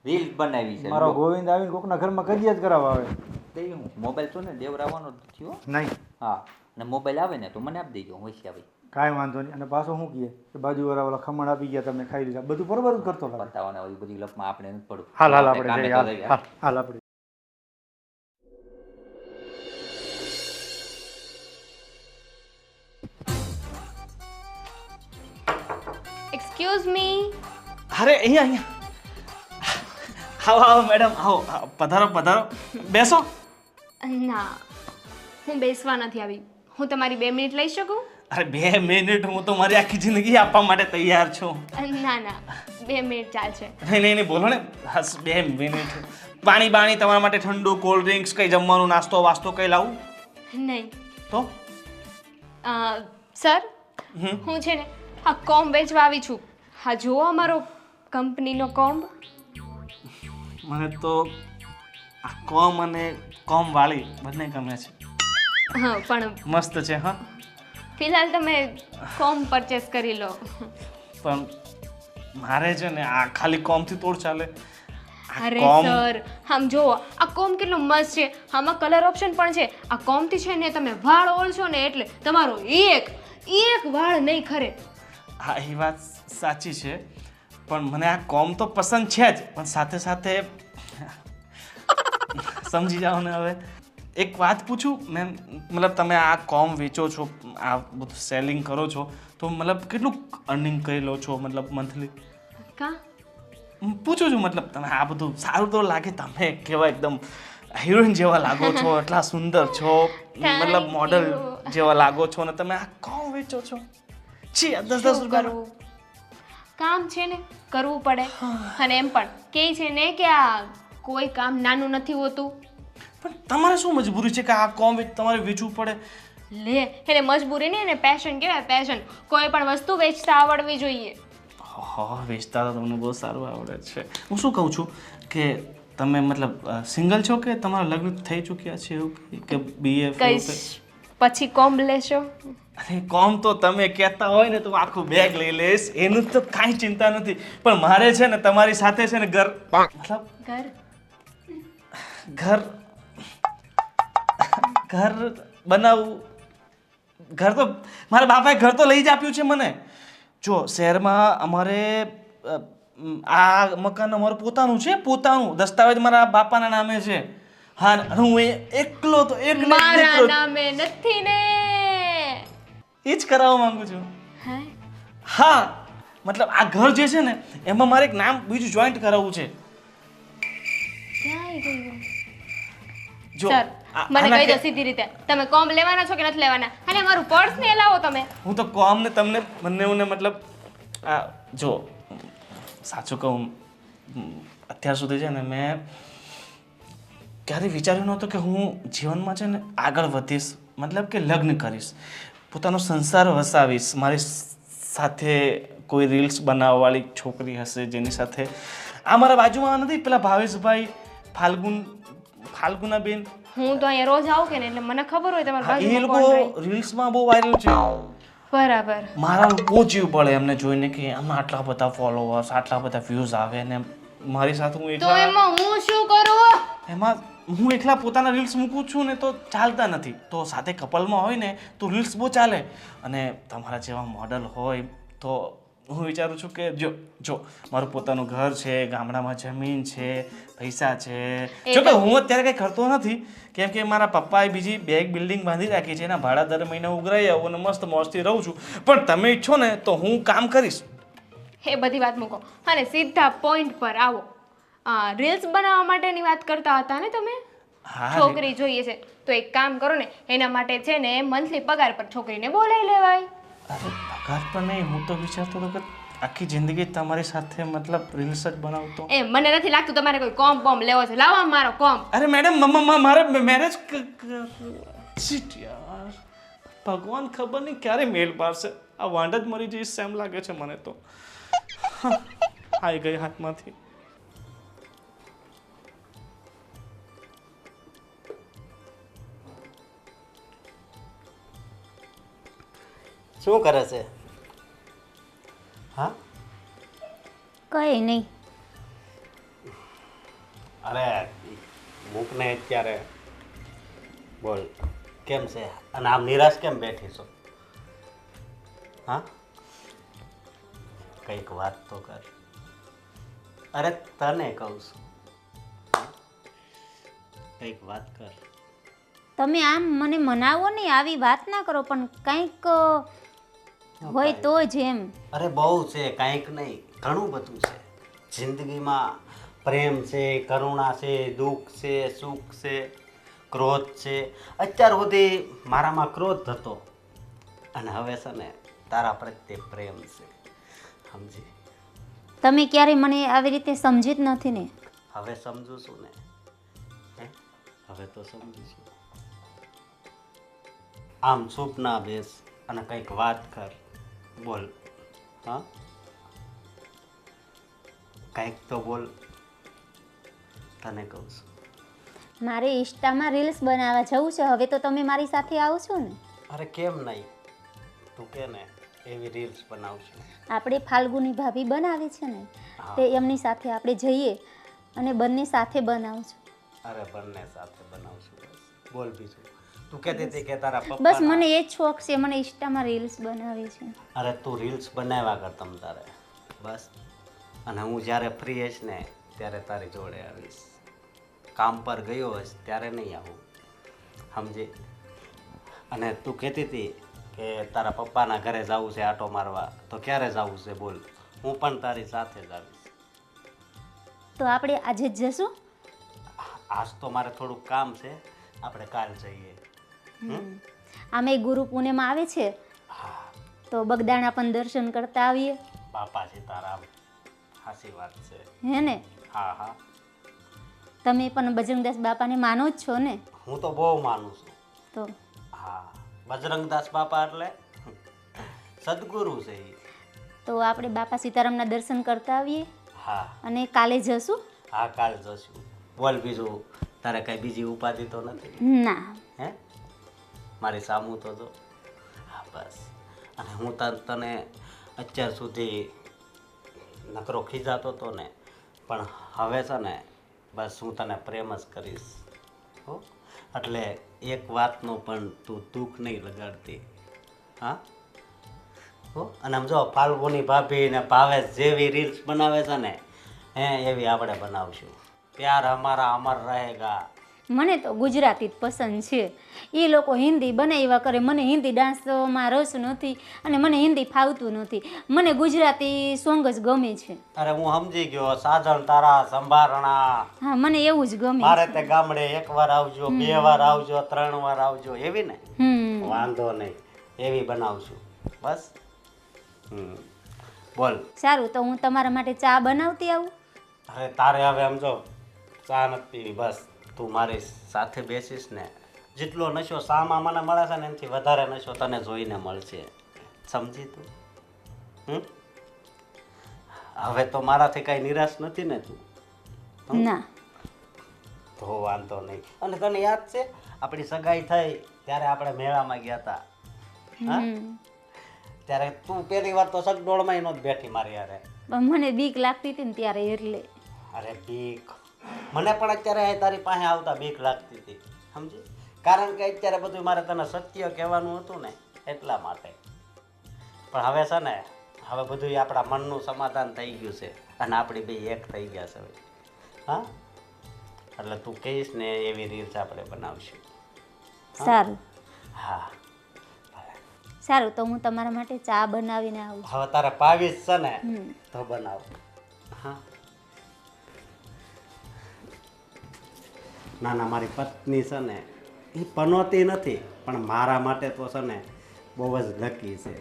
[SPEAKER 5] રીલ બનાવી છે
[SPEAKER 6] મારો ગોવિંદ આવીને કોકના ઘરમાં કડિયા જ કરાવવા આવે.
[SPEAKER 5] દઈ હું મોબાઈલ તો ને દેવરાવાનો જ થયો.
[SPEAKER 6] નહીં,
[SPEAKER 5] હા અને મોબાઈલ આવે ને તો મને આપી દેજો, હું હોશિયાર ભાઈ.
[SPEAKER 6] કાંઈ વાંધો નહીં. અને પાછો શું કહે કે બાજુવાળા ઓલા ખમણ આપી ગયા, તમે ખાઈ લીધા, બધું બરોબર જ કરતો લાગે.
[SPEAKER 5] બતાવવાના હોય બધી લપમાં આપણે નથી પડવું.
[SPEAKER 6] હાલ હાલ
[SPEAKER 5] આપણે
[SPEAKER 6] આપણે
[SPEAKER 5] કામે
[SPEAKER 6] જઈએ,
[SPEAKER 5] તો
[SPEAKER 6] હાલ
[SPEAKER 5] જઈએ.
[SPEAKER 6] હાલ હાલ આપણે.
[SPEAKER 8] Excuse me.
[SPEAKER 7] અરે અહીંયા આવો આવો મેડમ આવો પધારો પધારો બેસો.
[SPEAKER 8] ના, હું બેસવા નથી આવી. હું તમારી 2 મિનિટ લઈ શકું?
[SPEAKER 7] અરે 2 મિનિટ હું તો મારી આખી જિંદગી આપવા માટે તૈયાર છું.
[SPEAKER 8] ના ના, 2 મિનિટ ચાલશે.
[SPEAKER 7] નહીં નહીં નહીં બોલો ને. બસ 2 મિનિટ. પાણી બાણી તમારા માટે ઠંડુ કોલ્ડ ડ્રિંક્સ કંઈ જમવાનું નાસ્તો વાસ્તો કંઈ લાવું
[SPEAKER 8] નહીં
[SPEAKER 7] તો?
[SPEAKER 8] સર, હું છે ને આ કોમ્બ વેચવા આવી છું. હા, જુઓ અમારો કંપનીનો કોમ્બ.
[SPEAKER 7] મને તો આ કોમ અને કોમ વાળી બંને ગમે છે.
[SPEAKER 8] હા, પણ
[SPEAKER 7] મસ્ત છે. હા
[SPEAKER 8] ફિલહાલ તમે કોમ્બ પરચેસ કરી લો.
[SPEAKER 7] પણ મારે છે ને આ ખાલી કોમથી તોડ ચાલે. આ
[SPEAKER 8] અરે
[SPEAKER 7] કોમ
[SPEAKER 8] સર, આમ જુઓ આ કોમ્બ કેટલો મસ્ત છે. આમાં કલર ઓપ્શન પણ છે. આ કોમ્બથી છે ને તમે વાળ ઓળશો ને એટલે તમારો એક વાળ નહીં ખરે.
[SPEAKER 7] હા એ વાત સાચી છે પણ મને આ કોમ તો પસંદ છે જ પણ સાથે સાથે સમજી જાઓ ને. હવે એક વાત પૂછું મેમ, મતલબ તમે આ કોમ વેચો છો, આ બધું સેલિંગ કરો છો તો મતલબ કેટલું અર્નિંગ કરી લો છો મતલબ મંથલી?
[SPEAKER 8] કા
[SPEAKER 7] પૂછું છું મતલબ તમે આ બધું સારું તો લાગે, તમે કેવા એકદમ હિરોઈન જેવા લાગો છો, એટલા સુંદર છો, મતલબ મોડલ જેવા લાગો છો ને તમે આ કોમ વેચો છો. છી 10-10
[SPEAKER 8] શું
[SPEAKER 7] રૂપિયા
[SPEAKER 8] કરવું? કામ છે ને કરવું પડે. અને એમ પણ કે છે ને કે આ કોઈ કામ નાનું નથી હોતું.
[SPEAKER 7] પણ તમારે શું મજબૂરી છે કે આ કોમ તમારે વેચવું પડે?
[SPEAKER 8] લે, એને મજબૂરી નહીં, એને પેશન કહેવાય, પેશન. કોઈ પણ વસ્તુ વેચતા આવડવી જોઈએ.
[SPEAKER 7] હા વેચતા તો તમને બહુ સારું આવડે છે. હું શું કહું છું કે તમે મતલબ સિંગલ છો કે તમારા લગ્ન થઈ ચૂક્યા છે એવું કે BF?
[SPEAKER 8] કઈશ પછી કોમ્બ લેશો?
[SPEAKER 7] અરે કોમ તો તમે કહેતા હોય ને તો હું આખું બેગ લઈ લઈશ, એનું તો કાંઈ ચિંતા નથી. પણ મારે છે ને તમારી સાથે છે ને ઘર મતલબ
[SPEAKER 8] ઘર
[SPEAKER 7] ઘર બનાવવું. ઘર તો મારા બાપાએ ઘર તો લઈ જ આપ્યું છે મને. જો શહેરમાં અમારે આ મકાન અમારું પોતાનું છે, પોતાનું દસ્તાવેજ મારા બાપાના નામે છે. હા અને હું એકલો તો એક
[SPEAKER 8] મારા નામે નથી ને.
[SPEAKER 7] એ જ કરાવવા માંગુ છું.
[SPEAKER 8] હે?
[SPEAKER 7] હા મતલબ આ ઘર જે છે ને એમાં મારે એક નામ બીજું જોઈન્ટ કરાવવું છે.
[SPEAKER 8] ક્યાં આવી ગયું?
[SPEAKER 7] જો
[SPEAKER 8] સર,
[SPEAKER 7] આ-
[SPEAKER 8] મને
[SPEAKER 7] આના
[SPEAKER 8] કહી દો
[SPEAKER 7] કે-
[SPEAKER 8] સીધી રીતે, તમે કોમ્બ લેવાના છો કે નથી લેવાના? અને મારું પર્સ ને લાવો તમે.
[SPEAKER 7] હું તો કોમ ને તમને બંનેઓને મતલબ આ જો સાચું કહું અત્યાર સુધી છે ને મેં ક્યારેય વિચાર્યું નહોતું કે હું જીવનમાં છે ને આગળ વધીશ, મતલબ કે લગ્ન કરીશ, પોતાનો સંસાર વસાવીશ, મારી સાથે કોઈ રીલ્સ બનાવવાવાળી છોકરી હશે જેની સાથે આ મારા બાજુમાં નથી પેલા ભાવેશભાઈ, ફાલ્ગુનાબેન,
[SPEAKER 8] હું તો અહીંયા રોજ આવું કે ને એટલે મને ખબર હોય તમારા
[SPEAKER 7] એ
[SPEAKER 8] બાજુમાં કોણ
[SPEAKER 7] લોકો
[SPEAKER 8] રહે.
[SPEAKER 7] રીલ્સમાં બહુ વાયરલ છે.
[SPEAKER 8] બરાબર.
[SPEAKER 7] મારા બહુ જીવ પડે એમને જોઈને કે આમાં આટલા બધા ફોલોવર્સ, આટલા બધા વ્યૂઝ આવે ને મારી સાથે હું
[SPEAKER 8] તો
[SPEAKER 7] એકલા
[SPEAKER 8] એમાં હું શું કરું?
[SPEAKER 7] એમાં હું એકલા પોતાના રીલ્સ મૂકું છું ને તો ચાલતા નથી, તો સાથે કપલમાં હોય ને તો રીલ્સ બહુ ચાલે. અને તમારા જેવા મોડલ હોય તો હું વિચારું છું કે જો મારું પોતાનું ઘર છે, ગામડામાં જમીન છે, પૈસા છે. જો કે હું અત્યારે કંઈ કરતો નથી, કેમ કે મારા પપ્પાએ બીજી બે એક બિલ્ડિંગ બાંધી રાખી છે, એના ભાડા દર મહિને ઉઘરાઈ આવું અને મસ્ત મોજથી રહું છું. પણ તમે ઈચ્છો ને તો હું કામ કરીશ.
[SPEAKER 8] એ બધી વાત મૂકો અને સીધા પોઈન્ટ પર આવો. રીલ્સ બનાવવા માટેની વાત કરતા હતા ને તમે?
[SPEAKER 7] હા
[SPEAKER 8] છોકરી જોઈએ છે તો એક કામ કરો ને, એના માટે છે ને મંથલી પગાર પર છોકરીને બોલાવી લેવાય.
[SPEAKER 7] અરે પગાર પણ નહીં, હું તો વિચારતો હતો કે આખી જિંદગી તમારી સાથે મતલબ રીલ્સ જ બનાવતો.
[SPEAKER 8] એ મને નથી લાગતું તમારે કોઈ કોમ લેવો છે. લાવો મારો કોમ.
[SPEAKER 7] અરે મેડમ મારે મેરેજ શિટ યાર, ભગવાન ખબર નહીં ક્યારે મેલ પાડશે. આ વાંડ જ મરી જઈશ એમ લાગે છે મને તો. આવી ગઈ હાથમાંથી.
[SPEAKER 4] શું કરે છે? હા,
[SPEAKER 3] કઈ નહીં.
[SPEAKER 4] અરે મૂકને અત્યારે બોલ, કેમ છે? અને આમ નિરાશ કેમ બેઠી છો? હા, કંઈક વાત તો કર. અરે તને કહું છું, કંઈક વાત કર.
[SPEAKER 3] તમે આમ મને મનાવો નહીં, આવી વાત ના કરો, પણ કંઈક હોય તો જ એમ.
[SPEAKER 4] અરે બહુ છે, કાંઈક નહીં, ઘણું બધું છે જિંદગીમાં. પ્રેમ છે, કરુણા છે, દુઃખ છે, સુખ છે, ક્રોધ છે. અત્યાર સુધી મારામાં ક્રોધ હતો અને હવે છે ને તારા પ્રત્યે પ્રેમ છે, સમજી?
[SPEAKER 3] તમે ક્યારે મને આવી રીતે સમજી જ નથી ને.
[SPEAKER 4] હવે સમજુ છું ને. હે, હવે તો સમજુ છું. આમ ચૂપ ના બેસ અને કંઈક વાત કર. બોલ. હા, કંઈક તો બોલ, તને કહું છું.
[SPEAKER 3] મારે ઇન્સ્ટામાં રીલ્સ બનાવવા જવું છે, હવે તો તમે મારી સાથે આવશો ને?
[SPEAKER 4] અરે કેમ નહીં, તું કે ને એવી રીલ્સ બનાવશું.
[SPEAKER 3] આપણે ફાલ્ગુની ભાભી બનાવે છે ને, તે એમની સાથે આપણે જઈએ અને બંને સાથે બનાવશું.
[SPEAKER 4] અરે બંને સાથે બનાવશું. બસ બોલ બીજું. તું કહેતી હતી કે તારા પપ્પા.
[SPEAKER 3] બસ મને એ જ શોખ છે, મને ઇન્સ્ટામાં રીલ્સ બનાવે છે.
[SPEAKER 4] અરે તું રીલ્સ બનાવ્યા કર તમ તારે, બસ. અને હું જ્યારે ફ્રી હઈશ ને ત્યારે તારી જોડે આવીશ. કામ પર ગયો હશ ત્યારે નહીં આવું, સમજી? અને તું કહેતી હતી કે તારા પપ્પાના ઘરે જવું છે આટો મારવા, તો ક્યારે જવું છે બોલ? હું પણ તારી સાથે જ આવીશ.
[SPEAKER 3] તો આપણે આજે જ જશું?
[SPEAKER 4] આજ તો મારે થોડુંક કામ છે, આપણે કાલ જઈએ.
[SPEAKER 3] આમે ગુરુ પૂનમ આવે છે, તો બગદાણા પણ દર્શન કરતા આવીએ.
[SPEAKER 4] બાપા સીતારામ, સાચી વાત છે.
[SPEAKER 3] હે ને?
[SPEAKER 4] હા હા,
[SPEAKER 3] તમે પણ બજરંગદાસ બાપાને માનો જ છો ને?
[SPEAKER 4] હું તો બહુ માનું છું.
[SPEAKER 3] તો
[SPEAKER 4] હા, બજરંગદાસ બાપા એટલે સદગુરુ છે એ.
[SPEAKER 3] તો આપણે બાપા સીતારામના દર્શન કરતા આવીએ.
[SPEAKER 4] હા
[SPEAKER 3] અને કાલે જશું?
[SPEAKER 4] હા, કાલ જશું. બોલ બીજું, તારે કઈ બીજી ઉપાધિ તો નથી?
[SPEAKER 3] ના.
[SPEAKER 4] હે, મારી સામું તો જો. હા બસ. અને હું તને અત્યાર સુધી નકરો ખીજાતો હતો ને, પણ હવે છે ને બસ હું તને પ્રેમ જ કરીશ. હો, એટલે એક વાતનો પણ તું દુઃખ નહીં લગાડતી. હા હો. અને આમ જો ફાલ્ગુની ભાભી ને ભાવેશ જેવી રીલ્સ બનાવે છે ને, એવી આપણે બનાવશું. પ્યાર હમારા અમર રહેગા.
[SPEAKER 3] મને તો ગુજરાતી જ પસંદ છે. એ લોકો હિન્દી બનાવ્યા કરે, મને હિન્દી ડાન્સમાં રસ નથી અને મને હિન્દી ફાવતું નથી. મને ગુજરાતી સોંગ જ ગમે છે.
[SPEAKER 4] અરે હું સમજી ગયો, સાજણ તારા સંભારણા.
[SPEAKER 3] હા, મને એવું જ ગમે.
[SPEAKER 4] મારે તે ગામડે એકવાર આવજો, બે વાર આવજો, 3 વાર આવજો, એવી ને? વાંધો નહીં, એવી બનાવશું. બસ. બોલ.
[SPEAKER 3] સારું, તો હું તમારા માટે ચા બનાવતી આવું.
[SPEAKER 4] અરે તારે હવે સમજો ચા નથી પીવી, બસ તું મારી સાથે બેસીશ ને, જેટલો નશો શામાં મને મળે છે ને એનાથી વધારે નશો તને જોઈને મળશે, સમજી તું? હવે તો મારાથી કાંઈ નિરાશ નથી ને તું?
[SPEAKER 3] ના.
[SPEAKER 4] તો વાંધો નહીં. અને તને યાદ છે આપણી સગાઈ થઈ ત્યારે આપણે મેળામાં ગયા હતા? હા, ત્યારે તું પહેલી વાર તો સગડોળમાં નહોતી બેઠી મારી યારે.
[SPEAKER 3] પણ મને બીક લાગતી હતી ને ત્યારે એટલે.
[SPEAKER 4] અરે બીક મને પણ અત્યારે અહીં તારી પાસે આવતા બીક લાગતી હતી સમજી, કારણ કે અત્યારે બધું મારે તને સત્ય કહેવાનું હતું ને એટલા માટે. પણ હવે છે ને, હવે બધું આપણા મનનું સમાધાન થઈ ગયું છે અને આપણી બે એક થઈ ગયા છે હવે. હા, એટલે તું કહીશ ને એવી રીલ્સ આપણે બનાવશું.
[SPEAKER 3] સારું
[SPEAKER 4] હા,
[SPEAKER 3] સારું, તો હું તમારા માટે ચા બનાવીને આવું.
[SPEAKER 4] હવે તારે પાવીસ છે ને તો બનાવ. હા, ના ના, મારી પત્ની છે ને એ પનોતી નથી, પણ મારા માટે તો છે ને બહુ જ લકી છે.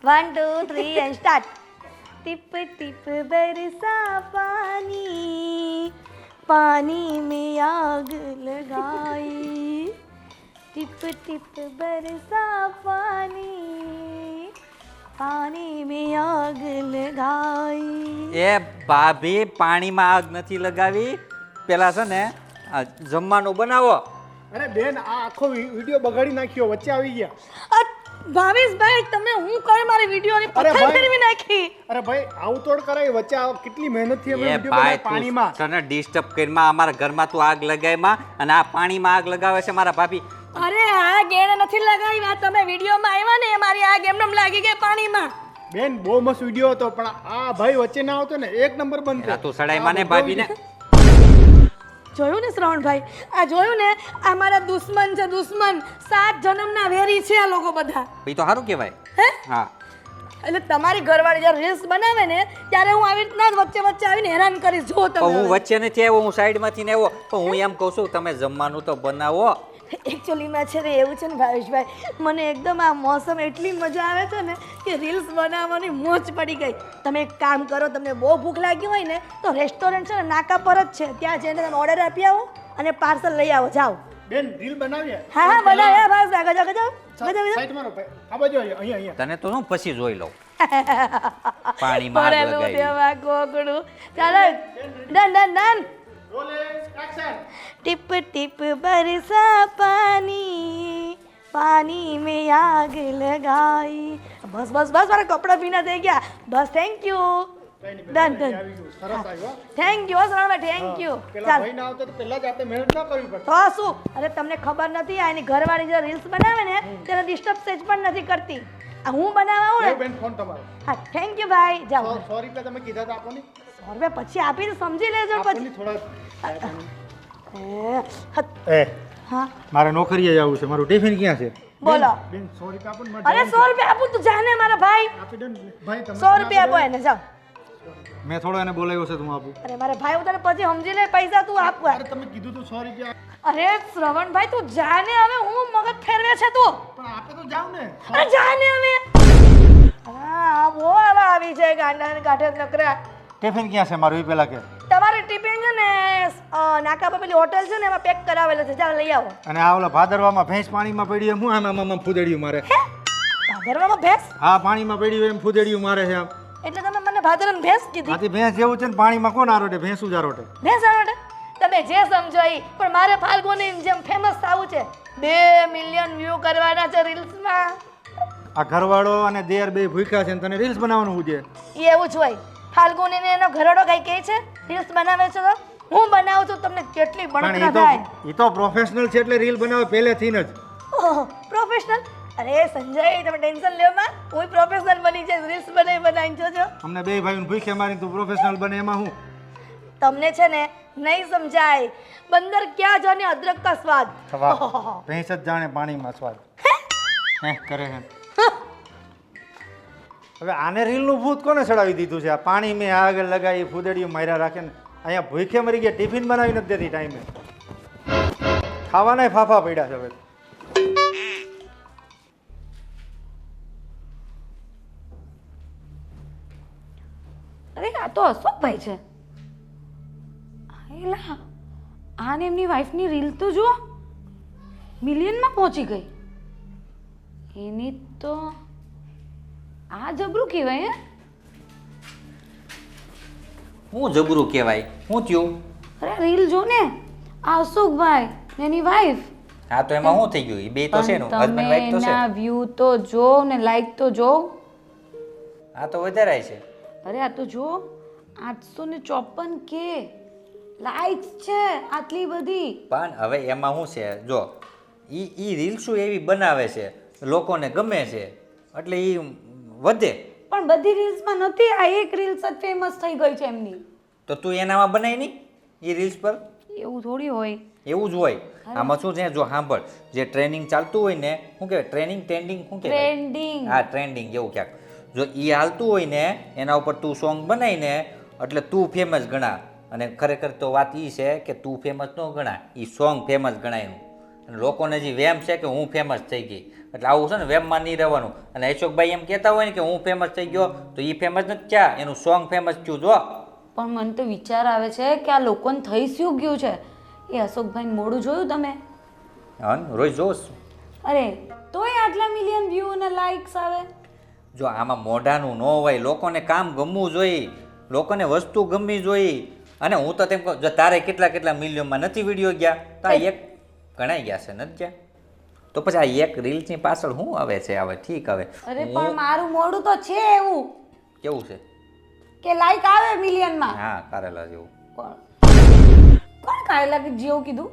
[SPEAKER 1] 1 2 3 and start. टिप टिप बरसा पानी, पानी में आग लगाई. टिप टिप बरसा पानी, पानी में आग लगाई.
[SPEAKER 5] એ ભાભી પાણીમાં આગ નથી લગાવી, પેલા છે ને આ જમવાનું બનાવો.
[SPEAKER 6] અરે બેન, આ આખો વિડીયો બગાડી નાખ્યો, વચ્ચે આવી ગયા.
[SPEAKER 1] ભાવેશભાઈ, તમે હું કરે મારી વિડીયોની પથ્થર ફેરવી નાખી.
[SPEAKER 6] અરે ભાઈ, આવું તોડ કરાય, વચ્ચે કેટલી મહેનતથી અમે
[SPEAKER 5] એ
[SPEAKER 6] વિડીયો
[SPEAKER 5] ભાઈ
[SPEAKER 6] બનાવ્યો પાણીમાં.
[SPEAKER 5] તું તને ડિસ્ટર્બ કરીમાં અમારા ઘરમાં તું આગ લગાવીમાં અને આ પાણીમાં આગ લગાવે છે મારા ભાભી.
[SPEAKER 1] અરે આ ગેણ નથી લગાવી, આ તમે વિડીયોમાં આવ્યા ને મારી આગ એમનેમ લાગી ગઈ પાણીમાં.
[SPEAKER 6] બેન, બહુ મસ્ત વિડીયો હતો, પણ આ ભાઈ વચ્ચે ના આવતો ને એક નંબર બનતો.
[SPEAKER 5] તું સડાઈમાં ને ભાભીને
[SPEAKER 1] જોયું ને શ્રવણભાઈ, આ જોયું ને, આ મારા દુશ્મન છે, દુશ્મન. 7 જન્મના વેરી છે આ લોકો બધા.
[SPEAKER 5] એ તો સારું કહેવાય.
[SPEAKER 1] હે?
[SPEAKER 5] હા,
[SPEAKER 1] એટલે તમારી ઘરવાળી જ્યારે રીલ્સ બનાવે ને ત્યારે હું આવી રીતના જ વચ્ચે વચ્ચે આવીને હેરાન કરીશ. જો
[SPEAKER 5] પણ હું
[SPEAKER 1] તમે
[SPEAKER 5] વચ્ચે નથી આવ્યો, હું સાઈડમાંથી ને આવ્યો. પણ હું એમ કહું છું તમે જમવાનું તો બનાવો.
[SPEAKER 1] એકચ્યુઅલીમાં છે ને એવું છે ને ભાવેશભાઈ, મને એકદમ આ મોસમ એટલી મજા આવે છે ને કે રીલ્સ બનાવવાની મોજ પડી ગઈ. તમે એક કામ કરો, તમને બહુ ભૂખ લાગી હોય ને તો રેસ્ટોરન્ટ છે ને નાકા પર જ છે, ત્યાં જઈને તમે ઓર્ડર આપી આવો અને પાર્સલ લઈ આવો. જાઓ.
[SPEAKER 6] બેન, રીલ બનાવીએ.
[SPEAKER 1] હા હા, બનાવ્યા ભાવેશભાઈ. ગજો ગજો ગજો ગજો.
[SPEAKER 6] સાઈડ મારો ભાઈ, આ બાજુ અહીંયા અહીંયા.
[SPEAKER 5] તને તો હું પછી જોઈ લઉં. પાણીમાં આગ
[SPEAKER 1] પડેલું
[SPEAKER 5] લગાવી.
[SPEAKER 1] દેવા કોકડું. ચાલો, done done done.
[SPEAKER 6] Rolex action.
[SPEAKER 1] Tip tip बरसा पानी, पानी में आग लगाई. બસ બસ બસ, મારા કપડાં ભીના થઈ ગયા. બસ, થેન્ક યુ. Done done.
[SPEAKER 6] આવી ગયું, સરસ આવ્યો.
[SPEAKER 1] થેન્ક યુ શરણભાઈ, થેન્ક યુ.
[SPEAKER 6] પેલા
[SPEAKER 1] ચાલ
[SPEAKER 6] ભાઈ ના આવતો તો પહેલા જ આપણે મહેનત ના કરવી પડતી.
[SPEAKER 1] તો શું, અરે તમને ખબર નથી, આ એની ઘરવાળી જે રીલ્સ બનાવે ને તેને ડિસ્ટર્બ સેજ પણ નથી કરતી. આ હું બનાવવા આવું
[SPEAKER 6] લેવ
[SPEAKER 1] ને.
[SPEAKER 6] બેન, ફોન તમારો.
[SPEAKER 1] હા, થેન્ક યુ ભાઈ. જાઓ.
[SPEAKER 6] 100 રૂપિયા તમે કીધા હતા, આપો ને.
[SPEAKER 1] 100 રૂપિયા પછી આપીને સમજી લેજો
[SPEAKER 6] આપો
[SPEAKER 1] પછી.
[SPEAKER 6] ને થોડા.
[SPEAKER 1] એ,
[SPEAKER 6] એ
[SPEAKER 1] હા
[SPEAKER 6] મારે નોકરીએ જવું છે, મારું ટિફિન ક્યાં છે?
[SPEAKER 1] બોલો.
[SPEAKER 6] બેન 100 રૂપિયા આપો ને.
[SPEAKER 1] અરે 100 રૂપિયા આપું તું જાને મારા ભાઈ.
[SPEAKER 6] આપી દો ને ભાઈ, તમે
[SPEAKER 1] 100 રૂપિયા આપો એને. જાઓ.
[SPEAKER 6] મેં થોડો એને બોલાવ્યો છે, તું આપું.
[SPEAKER 1] અરે મારા ભાઈ, હું તને પછી સમજી લે, પૈસા તું આપ.
[SPEAKER 6] અરે તમે કીધું તું 100 રૂપિયા.
[SPEAKER 1] અરે શ્રવણભાઈ, તું જાને હવે, હું મગજ ફેરવે છે તું.
[SPEAKER 6] પણ આપે તો જાવ ને.
[SPEAKER 1] અરે જાને હવે. હા, બહુ આવા આવી છે ગાંડા ને કાઠે નકરા.
[SPEAKER 6] ટિફિન ક્યાં છે મારું, એ પેલા કે.
[SPEAKER 1] તમારી ટિફિન છે ને નાકા પર પેલી હોટલ છે ને એમાં પેક કરાવેલો છે, ચાલ લઈ આવો.
[SPEAKER 6] અને આ ઓલા ભાદરવામાં ભેંસ પાણીમાં પડી એમ હું આમ ફૂદેડિયું મારે.
[SPEAKER 1] ભાદરવામાં ભેંસ?
[SPEAKER 6] હા, પાણીમાં પડ્યું એમ ફૂદેડિયું મારે છે આમ.
[SPEAKER 1] એટલે તમે મને ભાદરવાની ભેંસ કીધી?
[SPEAKER 6] આથી ભેંસ જેવું છે ને, પાણીમાં કોણ આરોટે, ભેંસ જ આરોટે.
[SPEAKER 1] ભેંસ આરોટે? તમે જે સમજો ઈ, પણ મારે ફાલ્ગુની જેમ ફેમસ થવું છે. 2 મિલિયન વ્યૂ કરવાના છે રીલ્સમાં.
[SPEAKER 6] આ ઘરવાળો અને દેર બે ભૂખ્યા છે ને તને રીલ્સ બનાવવાનું છે.
[SPEAKER 1] ઈ એવું જ હોય. ફાલ્ગુની ને એનો ઘરડો કઈ કહે છે રીલ્સ બનાવે છે તો હું બનાવું છું, તમને કેટલી બળતરા થાય.
[SPEAKER 6] એ તો પ્રોફેશનલ છે એટલે રીલ બનાવે પહેલેથી જ.
[SPEAKER 1] ઓહ, પ્રોફેશનલ. અરે સંજય, તમે ટેન્શન લ્યો માં, હું પ્રોફેશનલ બની જઈશ. રીલ્સ બનાવીને જોજો.
[SPEAKER 6] અમને બે ભાઈઓને ભૂખ્યા મારી તું પ્રોફેશનલ બને એમાં હું.
[SPEAKER 1] તમને છે ને નહીં સમજાય. બંદર ક્યાં જાને અદરક કા સ્વાદ.
[SPEAKER 6] ભેંસ જ જાણે પાણીમાં સ્વાદ. હે કરે છે. હવે આને રીલનું ભૂત કોને ચડાવી દીધું છે? આ પાણી મેં આગળ લગાવી, ફૂદડીયું માર્યા રાખે ને અહીંયા ભૂખે મરી ગયા, ટિફિન બનાવી નથી દેતી ટાઈમે. ખાવાના ફાફા પડ્યા છે હવે.
[SPEAKER 2] અરે આ તો અશોકભાઈ છે. એલા, આને એમની વાઈફની રીલ તો જુઓ, મિલિયનમાં પહોંચી ગઈ. એની તો આ જબરું કહેવાય.
[SPEAKER 5] હું જબરું કહેવાય, હું થયું?
[SPEAKER 2] અરે રીલ જો ને, આ અશોકભાઈ ને એની વાઈફ.
[SPEAKER 5] હા, તો એમાં શું થઈ ગયું? એ બે તો છે ને, હસબન્ડ વાઈફ તો છે.
[SPEAKER 2] એના વ્યૂ તો જો ને લાઈક તો જો.
[SPEAKER 5] આ તો વધારે છે.
[SPEAKER 2] અરે આ તો જો 854K લાઈક્સ છે આટલી બધી.
[SPEAKER 5] પણ હવે એમાં શું છે જો ઈ રીલ્સો એવી બનાવે છે લોકોને ગમે છે એટલે ઈ વધે.
[SPEAKER 2] પણ બધી રીલ્સમાં નથી, આ એક રીલ્સ જ ફેમસ થઈ ગઈ છે એમની.
[SPEAKER 5] તો તું એનામાં બનાવી નહીં એ રીલ્સ પર?
[SPEAKER 2] એવું થોડી હોય.
[SPEAKER 5] એવું જ હોય. આમાં શું છે જો સાંભળ, જે ટ્રેનિંગ ચાલતું હોય ને, શું કહેવાય ટ્રેનિંગ ટ્રેન્ડિંગ શું કહેવાય?
[SPEAKER 2] ટ્રેન્ડિંગ.
[SPEAKER 5] હા ટ્રેન્ડિંગ એવું ક્યાંક. જો એ હાલતું હોય ને એના ઉપર તું સોંગ બનાવીને એટલે તું ફેમસ ગણા. અને ખરેખર તો વાત એ છે કે તું ફેમસ ન ગણા, એ સોંગ ફેમસ ગણાયું. અને લોકોને જે વેમ છે કે હું ફેમસ થઈ ગઈ, એટલે આવું છે ને વેમમાં નહીં રહેવાનું. અને અશોકભાઈ એમ કહેતા હોય ને કે હું ફેમસ થઈ ગયો તો એ ફેમસ નથી થયા, એનું સોંગ ફેમસ થયું. જો
[SPEAKER 2] પણ મને તો વિચાર આવે છે કે આ લોકોને થઈ શું ગયું છે. એ અશોકભાઈને મોઢું જોયું તમે?
[SPEAKER 5] હા રોજ જોશ.
[SPEAKER 2] અરે તોય આટલા મિલિયન વ્યૂ અને લાઇક્સ આવે.
[SPEAKER 5] જો આમાં મોઢાનું ન હોય, લોકોને કામ ગમવું જોઈએ, લોકોને વસ્તુ ગમવી જોઈએ. અને હું તો તેમ કહું, જો તારે કેટલા મિલિયનમાં નથી વિડીયો ગયા, તો આ એક ગણાઈ ગયા છે નથી ગયા, તો પછી આ એક રીલ્સની પાછળ શું આવે છે? હવે ઠીક હવે
[SPEAKER 2] અરે પણ મારું મોઢું તો છે એવું
[SPEAKER 5] કેવું છે
[SPEAKER 2] કે લાઈક આવે મિલિયનમાં.
[SPEAKER 5] હા કારેલા જેવું.
[SPEAKER 2] કોણ કારેલા જેવું કીધું?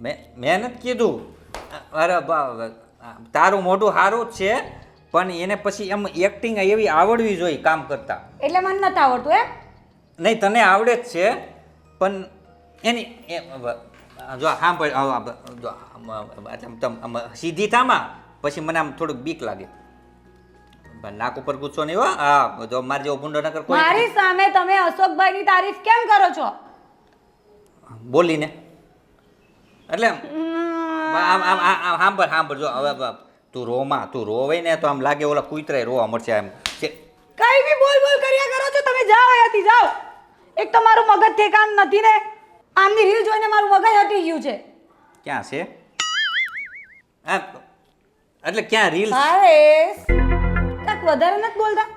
[SPEAKER 5] મેં નથી કીધું. અરે તારું મોઢું સારું જ છે પણ એને પછી એમ એક્ટિંગ એવી આવડવી જોઈએ કામ કરતા.
[SPEAKER 2] એટલે મને નથી આવડતું એમ?
[SPEAKER 5] નહીં તને આવડે જ છે પણ એની જો સાંભળ, જો સીધી થામાં પછી મને આમ થોડુંક બીક લાગે. નાક ઉપર ગુસ્સો નહીં હો. હા જો મારે જેવો ભૂંડો નકર કોઈ
[SPEAKER 2] મારી સામે તમે અશોકભાઈની તારીફ કેમ કરો છો?
[SPEAKER 5] બોલીને એટલે સાંભળ જો હવે તું રોવે ને તો આમ લાગે ઓલા કૂતરાય રોવા મળશે એમ.
[SPEAKER 2] કઈ બી બોલ કર્યા કરો છો તમે. જાઓ અહીંયાથી જાઓ. એક તો મારું મગજ ઠેકાણ નથી ને, આમની રીલ જોઈને મારું મગજ હટી ગયું છે.
[SPEAKER 5] ક્યાં છે એટલે ક્યાં રીલ?
[SPEAKER 2] ભાવેશ કાક વધારે નથી બોલતા.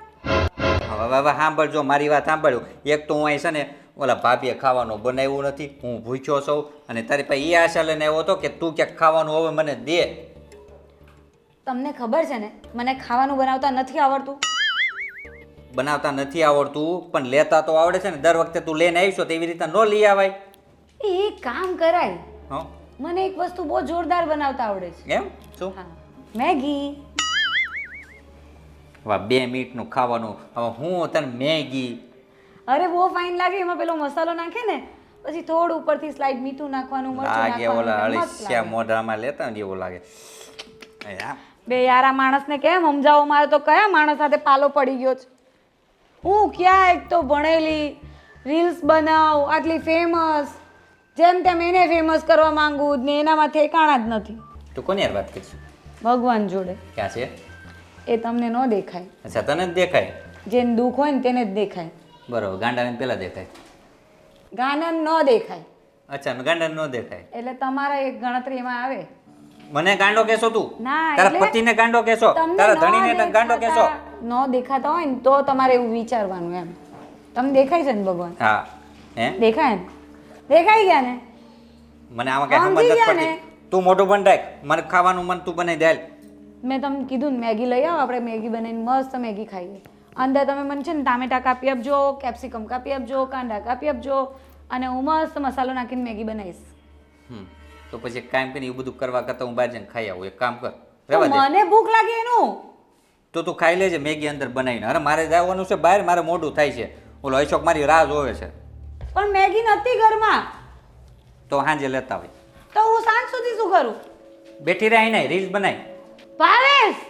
[SPEAKER 5] હવે સાંભળ જો મારી વાત સાંભળ્યું. એક તો હું અહીં છે ને ઓલા ભાભીએ ખાવાનું બનાવ્યું નથી, હું ભૂખ્યો છું અને તારી પાસે એ આશા લઈને આવ્યો હતો કે તું ક્યાંક ખાવાનું હવે મને દે.
[SPEAKER 2] તમને ખબર છે ને મને ખાવાનું બનાવતા નથી આવડતું.
[SPEAKER 5] બનાવતા નથી આવડતું પણ લેતા તો આવડે છે ને. દર વખતે તું લઈને આવીશો તો એવી રીતના ન લઈ આવાય.
[SPEAKER 2] એ કામ કરાય.
[SPEAKER 5] હા
[SPEAKER 2] મને એક વસ્તુ બહુ જોરદાર બનાવતા આવડે છે.
[SPEAKER 5] એમ શું?
[SPEAKER 2] હા મેગી.
[SPEAKER 5] વાહ 2 મિનિટનું ખાવાનું. હવે હું તને મેગી.
[SPEAKER 2] અરે બહુ ફાઇન લાગે. એમાં પેલો મસાલો નાખે ને પછી થોડું ઉપરથી સ્લાઇડ મીઠું નાખવાનું, મરચું
[SPEAKER 5] લાગે ઓલા
[SPEAKER 2] નાખવાનું.
[SPEAKER 5] અળસિયા મોઢામાં લેતા ને એવું લાગે.
[SPEAKER 2] બે યાર આ માણસને કેમ સમજાવો? મારે તો કયા માણસ સાથે પાલો પડી ગયો છે. હું ક્યાં એક તો ભણેલી, રીલ્સ બનાવ, આટલી ફેમસ, જેમ તેમ એને ફેમસ કરવા માંગુ ને એનામાં ઠેકાણા જ નથી.
[SPEAKER 5] તું કોની યાર વાત કરીશ?
[SPEAKER 2] ભગવાન જોડે.
[SPEAKER 5] ક્યાં છે?
[SPEAKER 2] એ તમને ન દેખાય.
[SPEAKER 5] અચ્છા તને જ દેખાય?
[SPEAKER 2] જેને દુઃખ હોય ને તેને જ દેખાય.
[SPEAKER 5] બરોબર. ગાંડાને પેલા દેખાય?
[SPEAKER 2] ગાનન ન દેખાય.
[SPEAKER 5] અચ્છા ગાંડાને ન દેખાય
[SPEAKER 2] એટલે તમારા એક ગણતરી એમાં આવે.
[SPEAKER 5] મને ગાંડો કહેશો તું?
[SPEAKER 2] ના,
[SPEAKER 5] તારા
[SPEAKER 2] એટલે
[SPEAKER 5] પતિને ગાંડો કહેશો?
[SPEAKER 2] તમને
[SPEAKER 5] તારા
[SPEAKER 2] ન
[SPEAKER 5] ધણીને ગાંડો કહેશો?
[SPEAKER 2] ન દેખાતા હોય ને તો તમારે એવું વિચારવાનું એમ. તમને દેખાય છે ને ભગવાન?
[SPEAKER 5] હા હે
[SPEAKER 2] દેખાય ને? દેખાઈ ગયા ને?
[SPEAKER 5] મને આમાં કઈ સમજ
[SPEAKER 2] સમજી
[SPEAKER 5] નથી
[SPEAKER 2] ગયા
[SPEAKER 5] પડતી.
[SPEAKER 2] ને?
[SPEAKER 5] તું મોઢું બંધ રાખ. મને ખાવાનું મન તું બનાવી દે.
[SPEAKER 2] મેં તમને કીધું ને મેગી લઈ આવો, આપણે મેગી બનાવીને મસ્ત મેગી ખાઈએ. અંદર તમે મને છે ને ટામેટા કાપી આપજો, કેપ્સિકમ કાપી આપજો, કાંદા કાપી આપજો અને હું મસ્ત મસાલો નાખીને મેગી બનાવીશ.
[SPEAKER 5] તો પછી એક કામ કરીને એવું બધું કરવા કરતા હું બહાર જઈને ખાઈ આવું. એક કામ કર,
[SPEAKER 2] તો
[SPEAKER 5] રહેવા દે.
[SPEAKER 2] મને ભૂખ લાગે એનું.
[SPEAKER 5] તો તું ખાઈ લેજે મેગી અંદર બનાવીને. અરે મારે જવાનું છે બહાર, મારે મોઢું થાય છે. ઓલો અશોક મારી રાહ જોવે છે.
[SPEAKER 2] પણ મેગી નથી ઘરમાં.
[SPEAKER 5] તો સાંજે લેતા હોય.
[SPEAKER 2] તો હું સાંજ સુધી શું કરું?
[SPEAKER 5] બેઠી રહી નહીં, રીલ્સ બનાવી.
[SPEAKER 2] ભાવેશ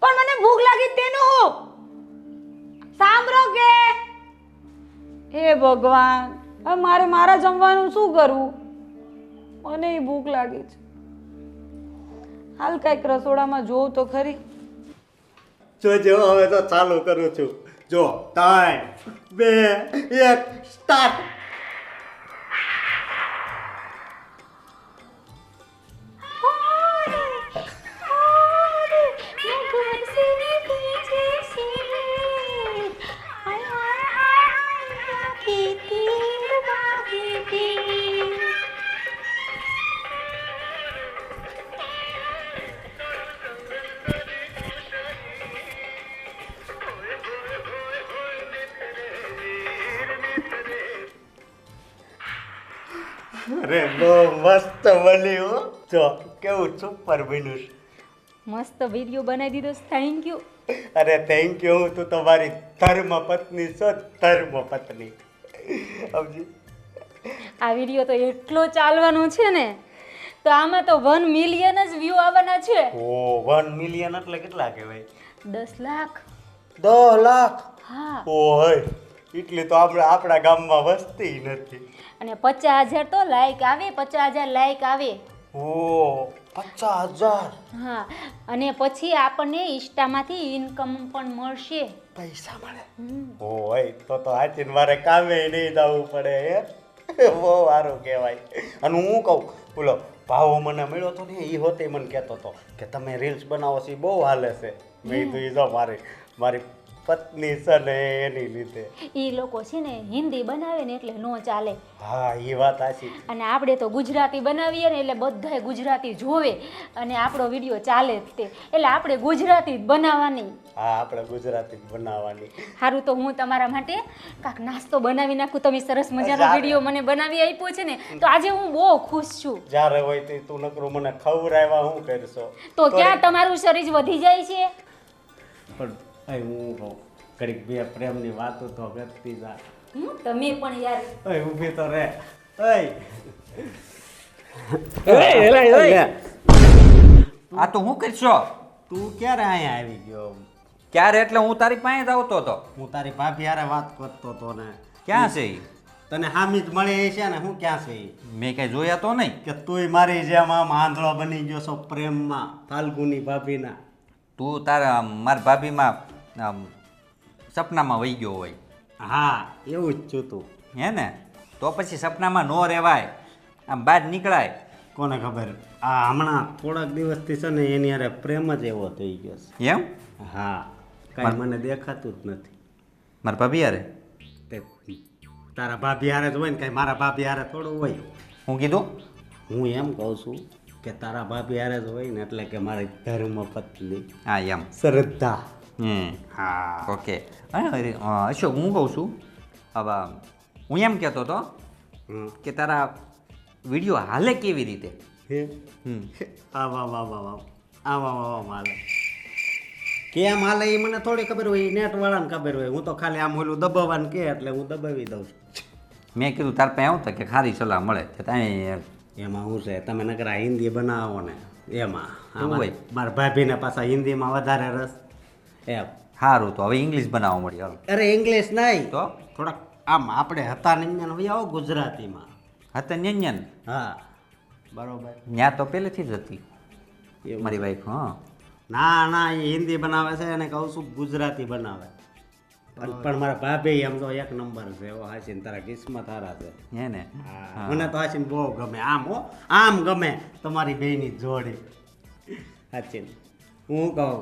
[SPEAKER 2] પણ મને ભૂખ લાગી તેનું સાંભળો કે. હે ભગવાન, હવે મારે મારા જમવાનું શું કરવું? મને ભૂખ લાગી છે. હાલ કઈક રસોડામાં જોઉં તો ખરી.
[SPEAKER 6] જો હવે તો ચાલુ કરું છું. જો 3 2 1 સ્ટાર્ટ.
[SPEAKER 4] અરે બહુ મસ્ત બની હો. જો કેવું સુપર બન્યું છે.
[SPEAKER 3] મસ્ત વિડીયો બનાવી દીધો, થેન્ક યુ.
[SPEAKER 4] અરે થેન્ક યુ. હું તું તમારી ધર્મ પત્ની છો, ધર્મ પત્ની. સમજી?
[SPEAKER 3] આ વિડીયો તો એટલો ચાલવાનો છે ને, તો આમાં તો 1 મિલિયન જ વ્યૂ આવવાના છે.
[SPEAKER 4] ઓ 1 મિલિયન એટલે કેટલા કહેવાય?
[SPEAKER 3] 10 લાખ.
[SPEAKER 4] 10 લાખ.
[SPEAKER 3] હા.
[SPEAKER 4] ઓય એટલી તો આપણા ગામમાં વસ્તી નથી.
[SPEAKER 3] અને 50,000 તો લાઈક આવે, 50,000 લાઈક આવે.
[SPEAKER 4] ઓ 50,000
[SPEAKER 3] હા, અને પછી આપણને ઇન્સ્ટામાંથી ઇન્કમ પણ મળશે.
[SPEAKER 4] પૈસા મળે. ઓય તો આચીન મારે કામે નહીં જવું પડે હે. બહુ સારું કહેવાય. અને હું કહું બોલો ભાવો મને મળ્યો તો ને એ હોતે મને કહેતો હતો કે તમે રીલ્સ બનાવો છો એ બહુ હાલે છે. મેં કીધું એ જો મારી પત્ની છે ને એની લીધે.
[SPEAKER 3] એ લોકો છે ને હિન્દી બનાવે ને એટલે નો ચાલે.
[SPEAKER 4] હા એ વાત સાચી.
[SPEAKER 3] અને આપણે તો ગુજરાતી બનાવીએ ને એટલે બધાય ગુજરાતી જોવે અને આપણો વિડીયો ચાલે જ તે, એટલે આપણે ગુજરાતી જ બનાવવાની.
[SPEAKER 4] હા આપણે ગુજરાતી જ બનાવવાની.
[SPEAKER 3] સારું, તો હું તમારા માટે કાંક નાસ્તો બનાવી નાખું. તમે સરસ મજાનો વિડીયો મને બનાવી આપ્યો છે ને, તો આજે હું બહુ ખુશ છું.
[SPEAKER 4] જ્યારે હોય તો તું નકરું મને ખવડાવ્યા શું કરશો?
[SPEAKER 3] તો ક્યાં તમારું શરીર વધી જાય છે?
[SPEAKER 4] પણ હું કહું ઘડીક બે પ્રેમની વાતો તો કરતી જા.
[SPEAKER 3] તમે પણ યાર.
[SPEAKER 4] ઓય ઊભી તો રે.
[SPEAKER 5] આ તો હું કરશો?
[SPEAKER 4] તું ક્યારે અહીંયા આવી ગયો?
[SPEAKER 5] ક્યારે એટલે હું તારી પાસે જ આવતો હતો.
[SPEAKER 4] હું તારી ભાભી હારે વાત કરતો હતો ને.
[SPEAKER 5] ક્યાં છે ઈ?
[SPEAKER 4] તને હામી જ મળી છે ને? હું ક્યાં છે ઈ?
[SPEAKER 5] મેં કઈ જોયા તો નહીં.
[SPEAKER 4] કે તુંય મારી જેમ આમ આંધળો બની ગયો છો પ્રેમમાં ફાલ્ગુની ભાભીના.
[SPEAKER 5] તું તારા મારી ભાભીમાં સપનામાં વહી ગયો હોય.
[SPEAKER 4] હા એવું જ છું તું.
[SPEAKER 5] હે ને? તો પછી સપનામાં ન રહેવાય, આમ બહાર નીકળાય.
[SPEAKER 4] કોને ખબર આ હમણાં થોડાક દિવસથી છે ને એની હારે પ્રેમ જ એવો થઈ ગયો છે.
[SPEAKER 5] એમ?
[SPEAKER 4] હા કાંઈ મને દેખાતું જ નથી.
[SPEAKER 5] મારા ભાભી યારે?
[SPEAKER 4] તે તારા ભાભી હારે જ હોય ને, કાંઈ મારા ભાભી હારે થોડું હોય.
[SPEAKER 5] હું કીધું?
[SPEAKER 4] હું એમ કહું છું કે તારા ભાભી હારે જ હોય ને, એટલે કે મારી ધર્મ પત્ની
[SPEAKER 5] હા એમ.
[SPEAKER 4] શ્રદ્ધા.
[SPEAKER 5] હા ઓકે. અશોક હું કહું છું, હવે હું એમ કહેતો હતો કે તારા વિડીયો હાલે કેવી રીતે?
[SPEAKER 4] હે આવા માલે કેમ હાલે એ મને થોડી ખબર હોય, નેટ વાળાને ખબર હોય. હું તો ખાલી આમ ઓલું દબાવવાનું કે એટલે હું દબાવી દઉં છું.
[SPEAKER 5] મેં કીધું તાર પાસે આવું કે ખારી સલાહ મળે કે ત્યાં
[SPEAKER 4] એમાં શું છે, તમે નકરા હિન્દી બનાવો ને એમાં
[SPEAKER 5] એવું હોય.
[SPEAKER 4] મારા ભાભીને પાછા હિન્દીમાં વધારે રસ એમ.
[SPEAKER 5] સારું, તો હવે ઇંગ્લિશ બનાવવા મળી. હાલો.
[SPEAKER 4] અરે ઇંગ્લિશ નહીં
[SPEAKER 5] તો
[SPEAKER 4] થોડાક આમ આપણે હતા નિંજન ભાઈ આવો ગુજરાતીમાં.
[SPEAKER 5] હા ન્યન
[SPEAKER 4] હા બરોબર.
[SPEAKER 5] ત્યાં તો પહેલેથી જ હતી
[SPEAKER 4] એવું.
[SPEAKER 5] મારી વાઈફ. હા
[SPEAKER 4] ના એ હિન્દી બનાવે છે અને કહું છું ગુજરાતી બનાવે. પણ મારા ભાભી એમ તો એક નંબર છે. એવો હાસીન તારા કિસ્મત હારા છે.
[SPEAKER 5] હે ને?
[SPEAKER 4] હા, મને તો હાસીન બહુ ગમે. આમ ગમે તમારી બેયની જોડી. હાચીન હું કહું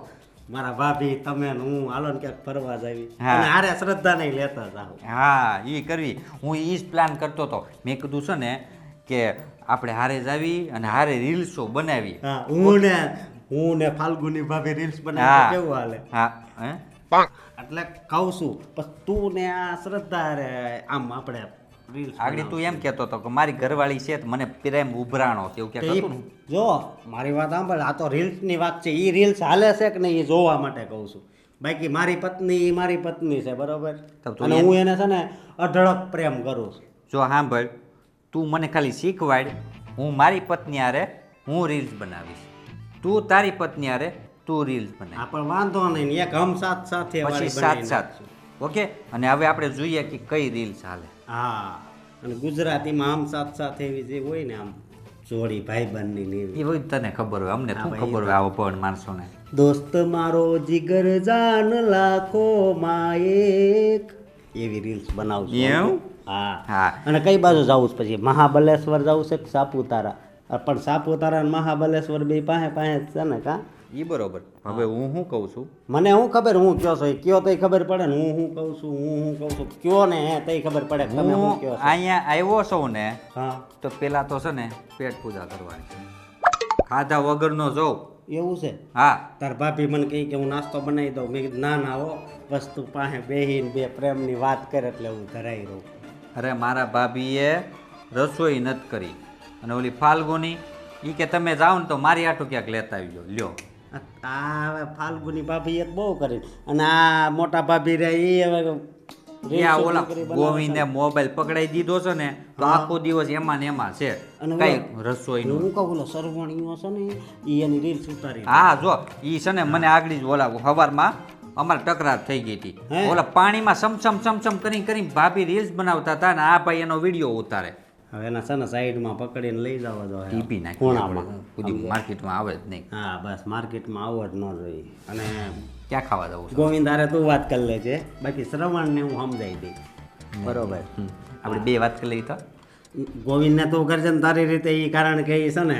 [SPEAKER 4] મારા ભાભી તમે ને હું હાલો ને ક્યાંક ફરવા જાવી
[SPEAKER 5] હા.
[SPEAKER 4] અને હારે શ્રદ્ધા નહીં લેતા જાવ.
[SPEAKER 5] હા એ કરવી. હું એ જ પ્લાન કરતો હતો. મેં કીધું છે ને કે આપણે હારે જ આવી અને હારે રીલ્સો બનાવી.
[SPEAKER 4] હા હું ને ફાલ્ગુની ભાભી રીલ્સ
[SPEAKER 5] હા
[SPEAKER 4] બનાવે કેવું હાલે?
[SPEAKER 5] હા હે
[SPEAKER 4] એટલે કહું છું પછી તું ને આ શ્રદ્ધા રે આમ આપણે રીલ્સ
[SPEAKER 5] આગળ તું એમ કહેતો હતો કે મારી ઘરવાળી છે તો મને પ્રેમ ઉભરાણો છે એવું ક્યાંક હતું ને?
[SPEAKER 4] જો મારી વાત સાંભળ, આ તો રીલ્સની વાત છે. એ રીલ્સ હાલે છે કે નહીં એ જોવા માટે કહું છું. બાકી મારી પત્ની મારી પત્ની છે બરોબર.
[SPEAKER 5] તો તું
[SPEAKER 4] અને હું એને છે ને અઢળક પ્રેમ કરું છું.
[SPEAKER 5] જો સાંભળ, તું મને ખાલી શીખવાડ. હું મારી પત્ની હારે હું રીલ્સ બનાવીશ, તું તારી પત્ની હારે તું રીલ્સ બનાવી.
[SPEAKER 4] હા પણ વાંધો નહીં, એક હમ સાથે
[SPEAKER 5] પછી
[SPEAKER 4] વાળી
[SPEAKER 5] સાત
[SPEAKER 4] બનાવી
[SPEAKER 5] સાત.
[SPEAKER 4] નાખશું.
[SPEAKER 5] ઓકે. અને હવે આપણે જોઈએ કે કઈ રીલ્સ હાલે.
[SPEAKER 4] હા અને ગુજરાતીમાં હમ સાથે એવી જે હોય ને આમ જોડી ભાઈબંધની ને એવી.
[SPEAKER 5] એ હોય તને ખબર હોય, અમને શું
[SPEAKER 4] હા,
[SPEAKER 5] ખબર હોય આવો પણ માણસોને.
[SPEAKER 4] દોસ્ત મારો જીગર જાન લાખોમાં એક એવી રીલ્સ બનાવશું.
[SPEAKER 5] એવું?
[SPEAKER 4] હા
[SPEAKER 5] હા.
[SPEAKER 4] અને કઈ બાજુ જવું છે પછી? મહાબલેશ્વર જવું છે કે સાપુતારા? પણ સાપુતારા અને મહાબલેશ્વર બે પાસે જ છે ને કા?
[SPEAKER 5] એ બરોબર. હવે હું શું કહું છું,
[SPEAKER 4] મને હું ખબર હું કયો છો કયો તઈ ખબર પડે ને. હું કહું છું કયો ને હે તઈ ખબર પડે કે તમે હું કયો
[SPEAKER 5] હું
[SPEAKER 4] છો.
[SPEAKER 5] અહીંયા આવ્યો છું ને
[SPEAKER 4] હા
[SPEAKER 5] તો પેલા તો છે ને પેટ પૂજા કરવાની છે. ખાધા વગરનો જોઉં.
[SPEAKER 4] એવું છે?
[SPEAKER 5] હા
[SPEAKER 4] તાર ભાભી મને કહી કે હું નાસ્તો બનાવી દઉં. મેં કીધું ના હો, વસ્તુ પાસે બેહીને બે પ્રેમની વાત કરે એટલે હું ધરાઈ રહું.
[SPEAKER 5] અરે મારા ભાભીએ રસોઈ નથી કરી, અને ઓલી ફાલ્ગુની એ કે તમે જાઓ ને તો મારી આટું ક્યાંક લેતા આવજો લ્યો.
[SPEAKER 4] આ હવે ફાલ્ગુની ભાભી એક બહુ કરી અને આ મોટા ભાભી રે એ હવે
[SPEAKER 5] ત્યાં ઓલા ગોવિંદે મોબાઈલ પકડાઈ દીધો છે ને તો આખો દિવસ એમાં ને એમાં છે
[SPEAKER 4] અને
[SPEAKER 5] કઈ રસોઈનું.
[SPEAKER 4] હું કહું ઓલો સરવણીઓ છે ને એ એની રીલ્સ ઉતારી
[SPEAKER 5] હા જો ઈ છે ને મને આગળ જ ઓલા સવારમાં અમારે તકરાર થઈ ગઈ હતી.
[SPEAKER 4] હે?
[SPEAKER 5] ઓલા પાણીમાં સમસમ કરીને ભાભી રીલ્સ બનાવતા હતા ને આ ભાઈ એનો વિડીયો ઉતારે.
[SPEAKER 4] હવે એના છે ને સાઈડમાં પકડીને લઈ જવા દો
[SPEAKER 5] ટીપી નાખી
[SPEAKER 4] ખૂણામાં
[SPEAKER 5] બધી માર્કેટમાં આવે જ નહીં.
[SPEAKER 4] હા બસ માર્કેટમાં આવો જ ન જોઈએ અને
[SPEAKER 5] ક્યાં ખાવા જવું છે?
[SPEAKER 4] ગોવિંદ હારે તું વાત કરી લેજે બાકી શ્રવણને હું સમજાવી દઈ બરોબર
[SPEAKER 5] આપણે બે વાત કરી લઈએ તો
[SPEAKER 4] ગોવિંદને તું કરજે ને તારી રીતે એ કારણ કે એ છે ને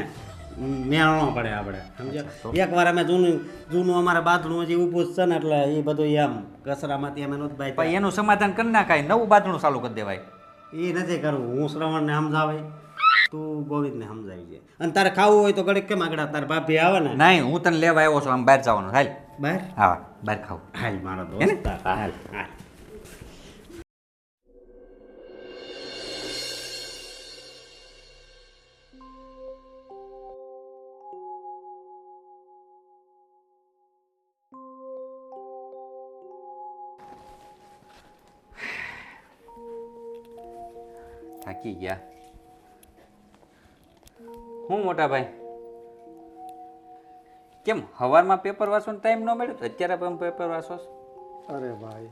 [SPEAKER 4] મેળવો પડે આપણે સમજો એકવાર અમે જૂનું અમારે બાથરૂમ હજી ઊભું જ છે ને એટલે એ બધું એમ કચરામાંથી અમે નહોતું
[SPEAKER 5] પણ
[SPEAKER 4] બાય
[SPEAKER 5] એનું સમાધાન કરી નાખાય, નવું બાથરૂમ ચાલુ કરી દેવાય.
[SPEAKER 4] એ નથી કરવું. હું શ્રવણને સમજાવે તું ગોવિંદને સમજાવી છે અને તારે ખાવું હોય તો ઘડીક કેમ આગળ તારે ભાભી આવે ને
[SPEAKER 5] નહીં હું તને લેવા આવ્યો છું, આમ બહાર જવાનું. હાલ
[SPEAKER 4] બહાર
[SPEAKER 5] હા બહાર ખાવું.
[SPEAKER 4] હાલ મારો દોસ્ત હાલ હાલ
[SPEAKER 5] થાકી ગયા. હું મોટા ભાઈ કેમ સવારમાં પેપર વાંચવાનો ટાઈમ ન મળ્યો તો અત્યારે પણ પેપર વાંચો છો?
[SPEAKER 6] અરે ભાઈ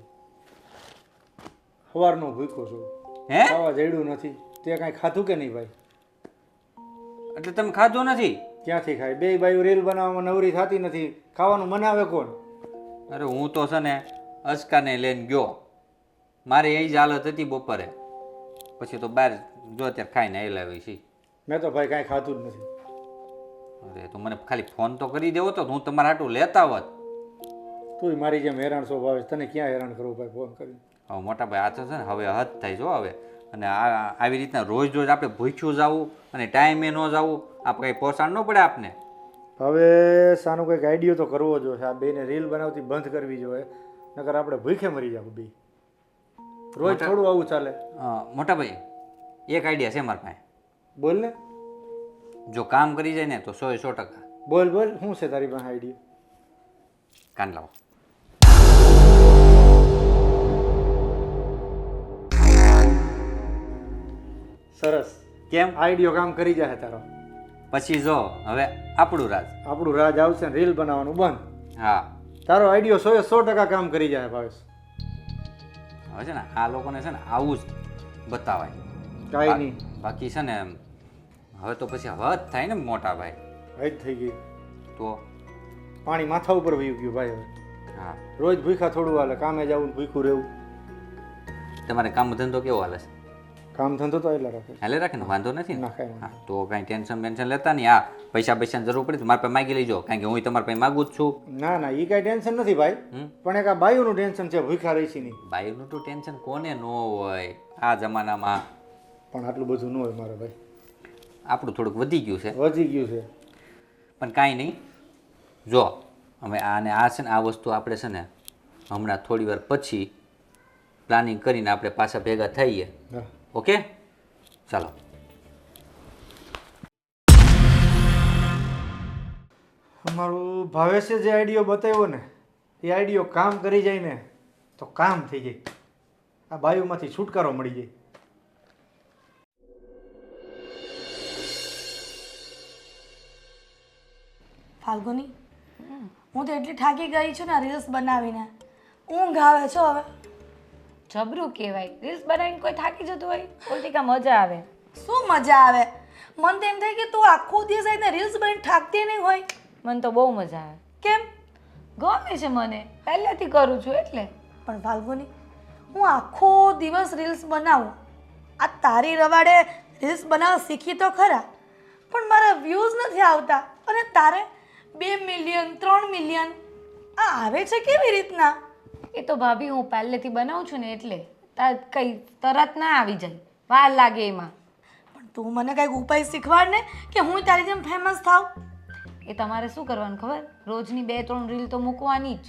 [SPEAKER 6] સવારનો ભૂખ્યો છું,
[SPEAKER 5] હે
[SPEAKER 6] ખાવા જડ્યું નથી. તે કાંઈ ખાધું કે નહીં ભાઈ?
[SPEAKER 5] એટલે તમે ખાધું નથી?
[SPEAKER 6] ક્યાંથી ખાય? બે બાયું રીલ બનાવવામાં નવરી થતી નથી, ખાવાનું બનાવે કોણ?
[SPEAKER 5] અરે હું તો છે ને અસ્કાને લઈને ગયો, મારી એ જ હાલત હતી બપોરે, પછી તો બહાર જો અત્યારે ખાઈને આવેલા છીએ.
[SPEAKER 6] મેં તો ભાઈ કાંઈ ખાધું જ નથી.
[SPEAKER 5] અરે તો મને ખાલી ફોન તો કરી દેવો તો હું તમારા હાટું લેતા હોત.
[SPEAKER 6] તું મારી જેમ હેરાન છો ભાવેશ, તને ક્યાં હેરાન કરવું ભાઈ ફોન કરી?
[SPEAKER 5] હવે મોટા ભાઈ આ તો છે ને હવે હદ થાય જો હવે. અને આવી રીતના રોજ આપણે ભૂખ્યું જવું અને ટાઈમે ન જવું આપણે કંઈ પોસાણ ન પડે આપને.
[SPEAKER 6] હવે સાનું કંઈક આઈડિયો તો કરવો જોઈએ. આ બેને રીલ બનાવતી બંધ કરવી જોઈએ, નકર આપણે ભૂખે મરી જાવ બે. રોજ થોડું આવું ચાલે.
[SPEAKER 5] મોટા ભાઈ એક આઈડિયા છે મારા પાસે.
[SPEAKER 6] બોલ ને.
[SPEAKER 5] જો કામ કરી જાય ને તો 100%
[SPEAKER 6] બોલ બોલ, શું છે તારી પાસે આઈડિયો?
[SPEAKER 5] કાન લાવો.
[SPEAKER 6] સરસ.
[SPEAKER 5] કેમ?
[SPEAKER 6] આઈડિયો કામ કરી જાય તારો.
[SPEAKER 5] પછી જો હવે આપણું રાજ.
[SPEAKER 6] આપણું રાજ આવશે ને રીલ બનાવવાનું બંધ.
[SPEAKER 5] હા
[SPEAKER 6] તારો આઈડિયો 100% કામ કરી જાય ભાવેશ.
[SPEAKER 5] હવે છે ને આ લોકોને છે ને આવું જ બતાવાય.
[SPEAKER 6] કાંઈ નહીં.
[SPEAKER 5] બાકી છે ને હવે તો પછી હદ થાય ને મોટા ભાઈ.
[SPEAKER 6] હદ થઈ ગઈ
[SPEAKER 5] તો
[SPEAKER 6] પાણી માથા ઉપર વહી ગયું ભાઈ. હવે
[SPEAKER 5] હા
[SPEAKER 6] રોજ ભૂખા થોડું હાલે, કામે જવું ને ભૂખું રહેવું.
[SPEAKER 5] તમારે કામ ધંધો કેવો હાલે છે?
[SPEAKER 6] કામ ધંધો તો એટલા રાખે.
[SPEAKER 5] હાલે રાખે ને, વાંધો નથી ને?
[SPEAKER 6] ના કાંઈ
[SPEAKER 5] હા તો કાંઈ ટેન્શન લેતા નહીં. હા પૈસાની જરૂર પડી તો મારા પાસે માગી લેજો, કારણ કે હું તમારા પાસે માગું જ છું.
[SPEAKER 6] ના ના, એ કાંઈ ટેન્શન નથી ભાઈ. પણ એક આ બાયુનું ટેન્શન છે, ભૂખા રહી છે નહીં.
[SPEAKER 5] બાઈનું તો ટેન્શન કોને ન હોય આ જમાનામાં.
[SPEAKER 6] પણ આટલું બધું ન હોય મારા ભાઈ.
[SPEAKER 5] આપણું થોડુંક વધી ગયું છે
[SPEAKER 6] વધી ગયું છે.
[SPEAKER 5] પણ કાંઈ નહીં. જો અમે આને આ છે ને આ વસ્તુ આપણે છે ને હમણાં થોડી વાર પછી પ્લાનિંગ કરીને આપણે પાછા ભેગા થઈએ.
[SPEAKER 6] હા.
[SPEAKER 5] ઓકે ચાલો.
[SPEAKER 6] અમારું ભાવેશે જે આઈડિયો બતાવ્યો ને એ આઈડિયો કામ કરી જાય ને તો કામ થઈ જાય. આ બાયુમાંથી છુટકારો મળી જાય.
[SPEAKER 1] ફાલ્ગુની, હું તો એટલી થાકી ગઈ છું ને રીલ્સ બનાવીને, ઊંઘ આવે છે હવે.
[SPEAKER 2] જબરું કહેવાય. રીલ્સ બનાવીને કોઈ થાકી જતું હોય ઓલટીકા મજા આવે.
[SPEAKER 1] શું મજા આવે? મને તો એમ થાય કે તું આખો દિવસ આવીને રીલ્સ બનાવીને થાકતી નહીં હોય.
[SPEAKER 2] મને તો બહુ મજા આવે.
[SPEAKER 1] કેમ?
[SPEAKER 2] ગમે છે મને, પહેલેથી કરું છું એટલે.
[SPEAKER 1] પણ ફાલ્ગુની, હું આખો દિવસ રીલ્સ બનાવું, આ તારી રવાડે રીલ્સ બનાવવા શીખી તો ખરા, પણ મારા વ્યૂઝ નથી આવતા. અને તારે 2 મિલિયન 3 મિલિયન આ આવે છે કેવી રીતના?
[SPEAKER 2] એ તો ભાભી હું પહેલેથી બનાવું છું ને એટલે કંઈ તરત ના આવી જાય, વાર લાગે એમાં.
[SPEAKER 1] પણ તું મને કંઈક ઉપાય શીખવાડ ને કે હું તારી જેમ ફેમસ થાવ.
[SPEAKER 2] એ તમારે શું કરવાનું ખબર? રોજની 2-3 રીલ તો મૂકવાની જ,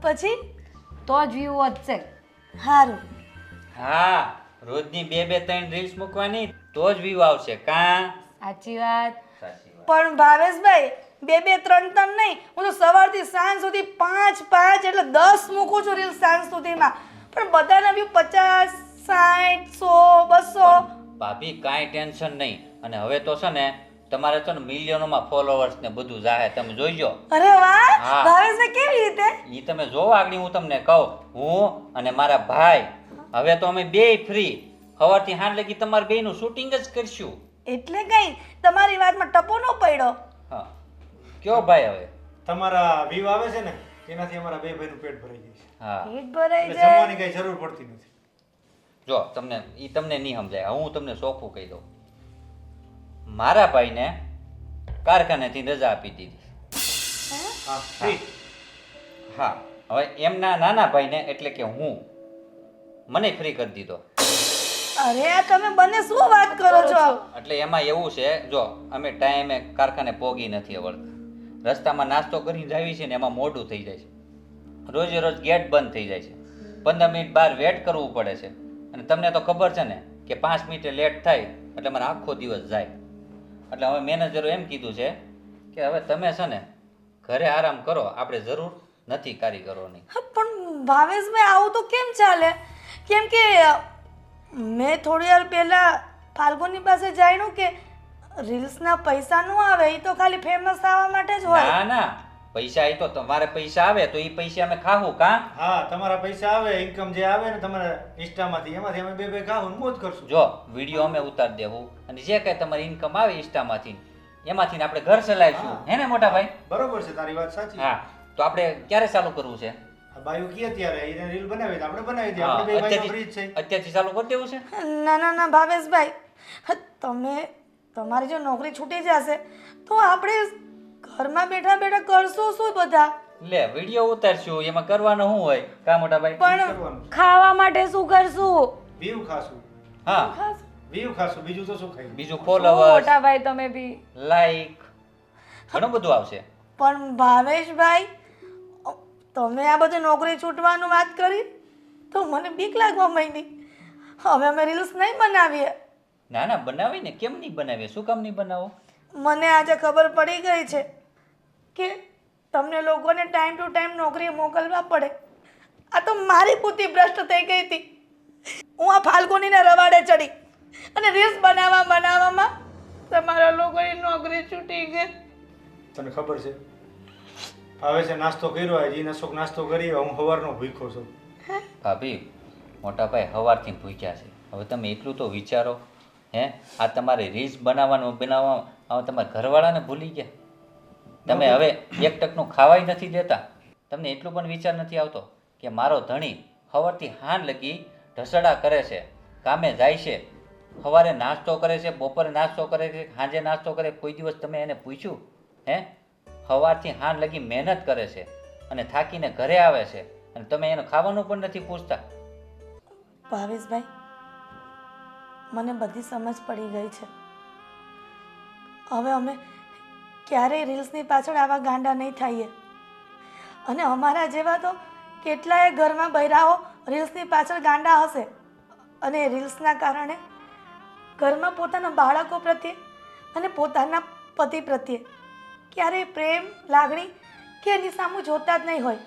[SPEAKER 1] પછી
[SPEAKER 2] તો જ વ્યૂ વધશે.
[SPEAKER 1] સારું.
[SPEAKER 5] હા રોજની 2-3 રીલ્સ મૂકવાની તો જ વ્યૂ આવશે કાં
[SPEAKER 2] સાચી વાત.
[SPEAKER 5] સાચી વાત.
[SPEAKER 1] પણ ભાવેશભાઈ 2-3 નહીં, હું તો સવારથી સાંજ સુધી 5 એટલે 10 મૂકું છું રીલ્સ સાંજ સુધીમાં, પણ બધાના વ્યૂ 50, 60, 100, 200.
[SPEAKER 5] ભાભી કાંઈ ટેન્શન નહીં. અને હવે તો છે ને તમારે તો ને મિલિયનોમાં ફોલોવર્સ ને બધું જાહે, તમે જોઈજો.
[SPEAKER 1] અરે વાહ,
[SPEAKER 5] હા.
[SPEAKER 1] ભાવેશભાઈ કેવી રીતે?
[SPEAKER 5] ઈ તમે જોવો આગળ હું તમને કહું, હું અને મારા ભાઈ હવે તો અમે બેય ફ્રી સવારથી સાંજ લગી તમારે બેયનું શૂટિંગ જ કરશું.
[SPEAKER 1] એટલે કઈ તમારી વાતમાં ટપો ન પડ્યો.
[SPEAKER 5] હા કયો ભાઈ હવે?
[SPEAKER 6] તમારા વ્યૂ આવે છે ને એનાથી અમારા બે ભાઈનું પેટ ભરાઈ જાય છે.
[SPEAKER 5] હા
[SPEAKER 1] પેટ ભરાઈ
[SPEAKER 6] એટલે
[SPEAKER 1] જાય.
[SPEAKER 6] જમવાની કઈ જરૂર પડતી નથી.
[SPEAKER 5] જો તમને નહીં સમજાય, હું તમને ચોખ્ખું કહી દઉં. મારા ભાઈને કારખાનેથી રજા આપી દીધી.
[SPEAKER 6] હા ફ્રી.
[SPEAKER 5] હા હવે એમના નાના ભાઈને એટલે કે હું મને ફ્રી કરી દીધો.
[SPEAKER 1] અરે આ તમે બંને શું વાત કરો છો?
[SPEAKER 5] એટલે એમાં એવું છે, જો અમે ટાઈમે કારખાને પોગી નથી આવડતા, રસ્તામાં નાસ્તો કરીને જાવી છે ને એમાં મોડું થઈ જાય છે, રોજે રોજ ગેટ બંધ થઈ જાય છે, 15 મિનિટ બહાર વેટ કરવું પડે છે. અને તમને તો ખબર છે ને કે 5 મિનિટે લેટ થાય એટલે મારે આખો દિવસ જાય. એટલે હવે મેનેજરો એમ કીધું છે કે હવે તમે છે ને ઘરે આરામ કરો, આપણે જરૂર નથી કારીગરોની.
[SPEAKER 1] હા, પણ ભાવેશભાઈ આવું તો કેમ ચાલે? કેમ કે મેં થોડી વાર પહેલા ફાલ્ગુની પાસે જાણ્યું કે રીલ્સના પૈસા ન આવે, એ તો ખાલી ફેમસ થવા માટે જ હોય.
[SPEAKER 5] ના ના, પૈસા એ તો તમારે પૈસા આવે તો એ પૈસા અમે ખાવું કાં?
[SPEAKER 6] હા તમારા પૈસા આવે, ઇન્કમ જે આવે ને તમારા ઇન્સ્ટામાંથી એમાંથી અમે બે ખાવું ને મોજ કરશું.
[SPEAKER 5] જો વિડીયો અમે ઉતાર દેવું અને જે કઈ તમારી ઇન્કમ આવે ઇન્સ્ટામાંથી એમાંથી આપણે ઘર ચલાવીશું. હે ને મોટા ભાઈ?
[SPEAKER 6] બરોબર છે તારી વાત સાચી.
[SPEAKER 5] હા તો આપણે ક્યારે ચાલુ કરવું છે?
[SPEAKER 6] આ બાયું કીએ ત્યારે એને રીલ બનાવી દે, આપણે બનાવી દઈએ.
[SPEAKER 5] હા,
[SPEAKER 6] આપણે બે ભાઈનો ફ્રી જ છે.
[SPEAKER 5] અત્યારથી ચાલુ કરી દેવું છે?
[SPEAKER 1] ના ભાવેશભાઈ, તમારી જો નોકરી છૂટી જશે તો આપણે ઘરમાં બેઠા બેઠા કરશું શું બધા?
[SPEAKER 5] લે વિડીયો ઉતારશું, એમાં કરવાનું શું હોય કા મોટા ભાઈ?
[SPEAKER 1] પણ
[SPEAKER 6] કરવાનું.
[SPEAKER 2] ખાવા માટે શું કરશું?
[SPEAKER 6] વ્યૂ ખાશું.
[SPEAKER 5] હા
[SPEAKER 6] વ્યૂ ખાશું, બીજું તો શું ખાઈ?
[SPEAKER 5] બીજું
[SPEAKER 2] શું
[SPEAKER 5] ફોલોવર્સ,
[SPEAKER 2] મોટા ભાઈ તમે બી.
[SPEAKER 5] લાઈક, ઘણું બધું આવશે.
[SPEAKER 1] પણ ભાવેશભાઈ, તમે આ બધું નોકરી છૂટવાનું વાત કરી તો મને બીક લાગવા માંડી. હવે અમે રીલ્સ નહીં બનાવીએ.
[SPEAKER 5] ના ના બનાવીને, કેમ નહીં બનાવીએ? શું કામ નહીં બનાવો?
[SPEAKER 1] મને આજે ખબર પડી ગઈ છે કે તમને લોકોને ટાઈમ ટુ ટાઈમ નોકરીએ મોકલવા પડે. આ તો મારી બુદ્ધિ ભ્રષ્ટ થઈ ગઈ હતી. હું આ ફાલ્ગુનીને રવાડે ચડી અને રીલ્સ બનાવવામાં તમારા લોકોની નોકરી છૂટી ગઈ.
[SPEAKER 6] તને ખબર છે હવે છે નાસ્તો કર્યો, હજી નશોક નાસ્તો કરી, હું સવારનો ભૂખ્યો છું.
[SPEAKER 5] ભાભી મોટા ભાઈ સવારથી ભૂખ્યા છે. હવે તમે એટલું તો વિચારો. હે આ તમારે રીલ્સ બનાવવા તમારા ઘરવાળાને ભૂલી ગયા. તમે હવે એક ટકનું ખાવાય નથી દેતા. તમને એટલું પણ વિચાર નથી આવતો કે મારો ધણી સવારથી હાન લગી ઢસડા કરે છે, કામે જાય છે, સવારે નાસ્તો કરે છે, બપોરે નાસ્તો કરે છે, સાંજે નાસ્તો કરે. કોઈ દિવસ તમે એને પૂછ્યું? હે સવારથી હાન લગી મહેનત કરે છે અને થાકીને ઘરે આવે છે અને તમે એને ખાવાનું પણ નથી પૂછતા.
[SPEAKER 1] ભાવેશભાઈ, મને બધી સમજ પડી ગઈ છે. હવે અમે ક્યારેય રીલ્સની પાછળ આવા ગાંડા નહીં થઈએ. અને અમારા જેવા તો કેટલાય ઘરમાં બૈરાઓ રીલ્સની પાછળ ગાંડા હશે અને રીલ્સના કારણે ઘરમાં પોતાના બાળકો પ્રત્યે અને પોતાના પતિ પ્રત્યે ક્યારેય પ્રેમ, લાગણી કે એની સામું જોતા જ નહીં હોય,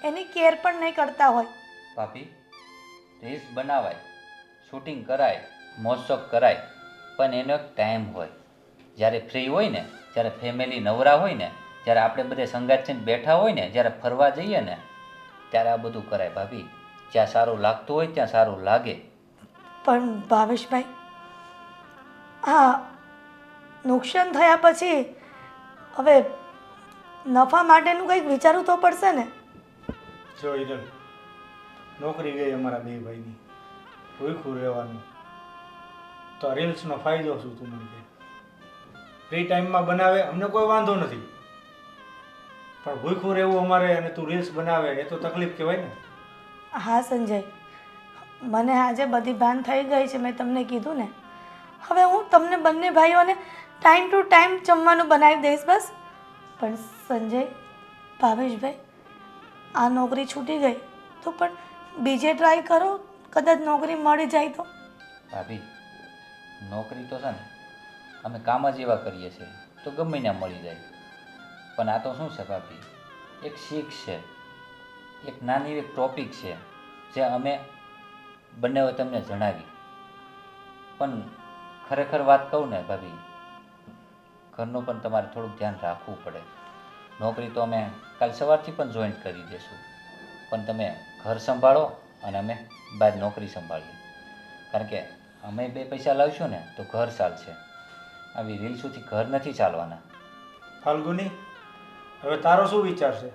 [SPEAKER 1] એની કેર પણ નહીં કરતા હોય.
[SPEAKER 5] ભાભી રીલ્સ બનાવાય, શૂટિંગ કરાય, મોજશોખ કરાય, પણ એનો એક ટાઈમ હોય. જ્યારે ફ્રી હોય ને, જ્યારે ફેમિલી નવરા હોય ને, જ્યારે આપણે બધે સંગાત થઈને બેઠા હોય ને, જ્યારે ફરવા જઈએ ને ત્યારે આ બધું કરાય ભાભી. જ્યાં સારું લાગતું હોય ત્યાં સારું લાગે.
[SPEAKER 1] પણ ભાવેશભાઈ, હા, નુકસાન થયા પછી હવે નફા માટેનું કંઈક વિચારવું તો પડશે ને.
[SPEAKER 6] જો હિરલ, નોકરી ગઈ અમારા બે ભાઈની, ભૂખ્યું રહેવાનું, તો રીલ્સનો ફાયદો શું તું મને કહે? ફ્રી ટાઈમમાં બનાવે અમને કોઈ વાંધો નથી, પણ ભૂખ્યું રહેવું અમારે અને તું રીલ્સ બનાવે એ તો તકલીફ કહેવાય ને.
[SPEAKER 1] હા સંજય, મને આજે બધી ભાન થઈ ગઈ છે, મેં તમને કીધું ને. હવે હું તમને બંને ભાઈઓને ટાઈમ ટુ ટાઈમ જમવાનું બનાવી દઈશ બસ. પણ સંજય, ભાવેશભાઈ, આ નોકરી છૂટી ગઈ તો પણ બીજે ટ્રાય કરો, કદાચ નોકરી મળી જાય તો.
[SPEAKER 5] ભાભી નોકરી તો છે ને અમે કામ જ એવા કરીએ છીએ તો ગમે ત્યાં મળી જાય. પણ આ તો શું છે ભાભી, એક શીખ છે, એક નાની એક ટોપિક છે જે અમે બંનેએ તમને જણાવી. પણ ખરેખર વાત કહું ને ભાભી, ઘરનું પણ તમારે થોડુંક ધ્યાન રાખવું પડે. નોકરી તો અમે કાલ સવારથી પણ જોઈન્ટ કરી દઈશું, પણ તમે ઘર સંભાળો અને અમે બહાર નોકરી સંભાળીએ. કારણ કે અમે 2 પૈસા લાવીશું ને તો ઘર ચાલશે. આવી રીલ્સોથી ઘર નથી ચાલવાના.
[SPEAKER 6] ફાલ્ગુની, હવે તારો શું વિચાર છે?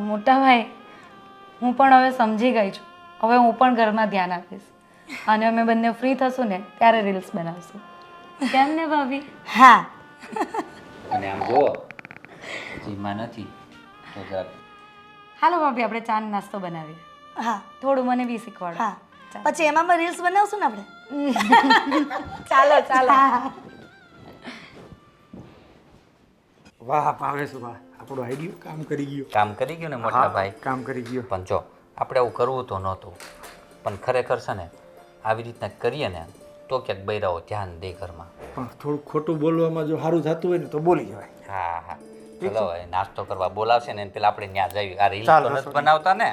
[SPEAKER 2] મોટા ભાઈ, હું પણ હવે સમજી ગઈ છું. હવે હું પણ ઘરમાં ધ્યાન આપીશ અને અમે બંને ફ્રી થશું ને ત્યારે રીલ્સ બનાવશું. કેમ ને ભાભી?
[SPEAKER 1] હા
[SPEAKER 5] અને આમ જુઓ, જીમાં નથી તો જરાક
[SPEAKER 2] હાલો ભાભી, આપણે ચા ને નાસ્તો બનાવીએ.
[SPEAKER 1] હા
[SPEAKER 2] થોડું મને બી શીખવાડો.
[SPEAKER 1] હા પછી એમાં રીલ્સ બનાવશું ને આપણે.
[SPEAKER 2] ચાલો ચાલો.
[SPEAKER 6] વાહ ભાવેશ વાહ, આપણો આઈડિયો કામ કરી ગયો.
[SPEAKER 5] કામ કરી ગયું ને મોટા ભાઈ.
[SPEAKER 6] કામ કરી ગયો.
[SPEAKER 5] પણ જો આપણે આવું કરવું તો નહોતું, પણ ખરેખર છે ને આવી રીતના કરીએ ને તો ક્યાંક બૈરાઓ ધ્યાન દે ઘરમાં.
[SPEAKER 6] પણ થોડું ખોટું બોલવામાં જો સારું થતું હોય ને તો બોલી જવાય.
[SPEAKER 5] હા હા, ચલો હવે નાસ્તો કરવા બોલાવશે ને પેલા આપણે ત્યાં જઈએ. આ રીલ
[SPEAKER 6] ચાલો,
[SPEAKER 5] તો નથી
[SPEAKER 6] રસોડા.
[SPEAKER 5] બનાવતા ને.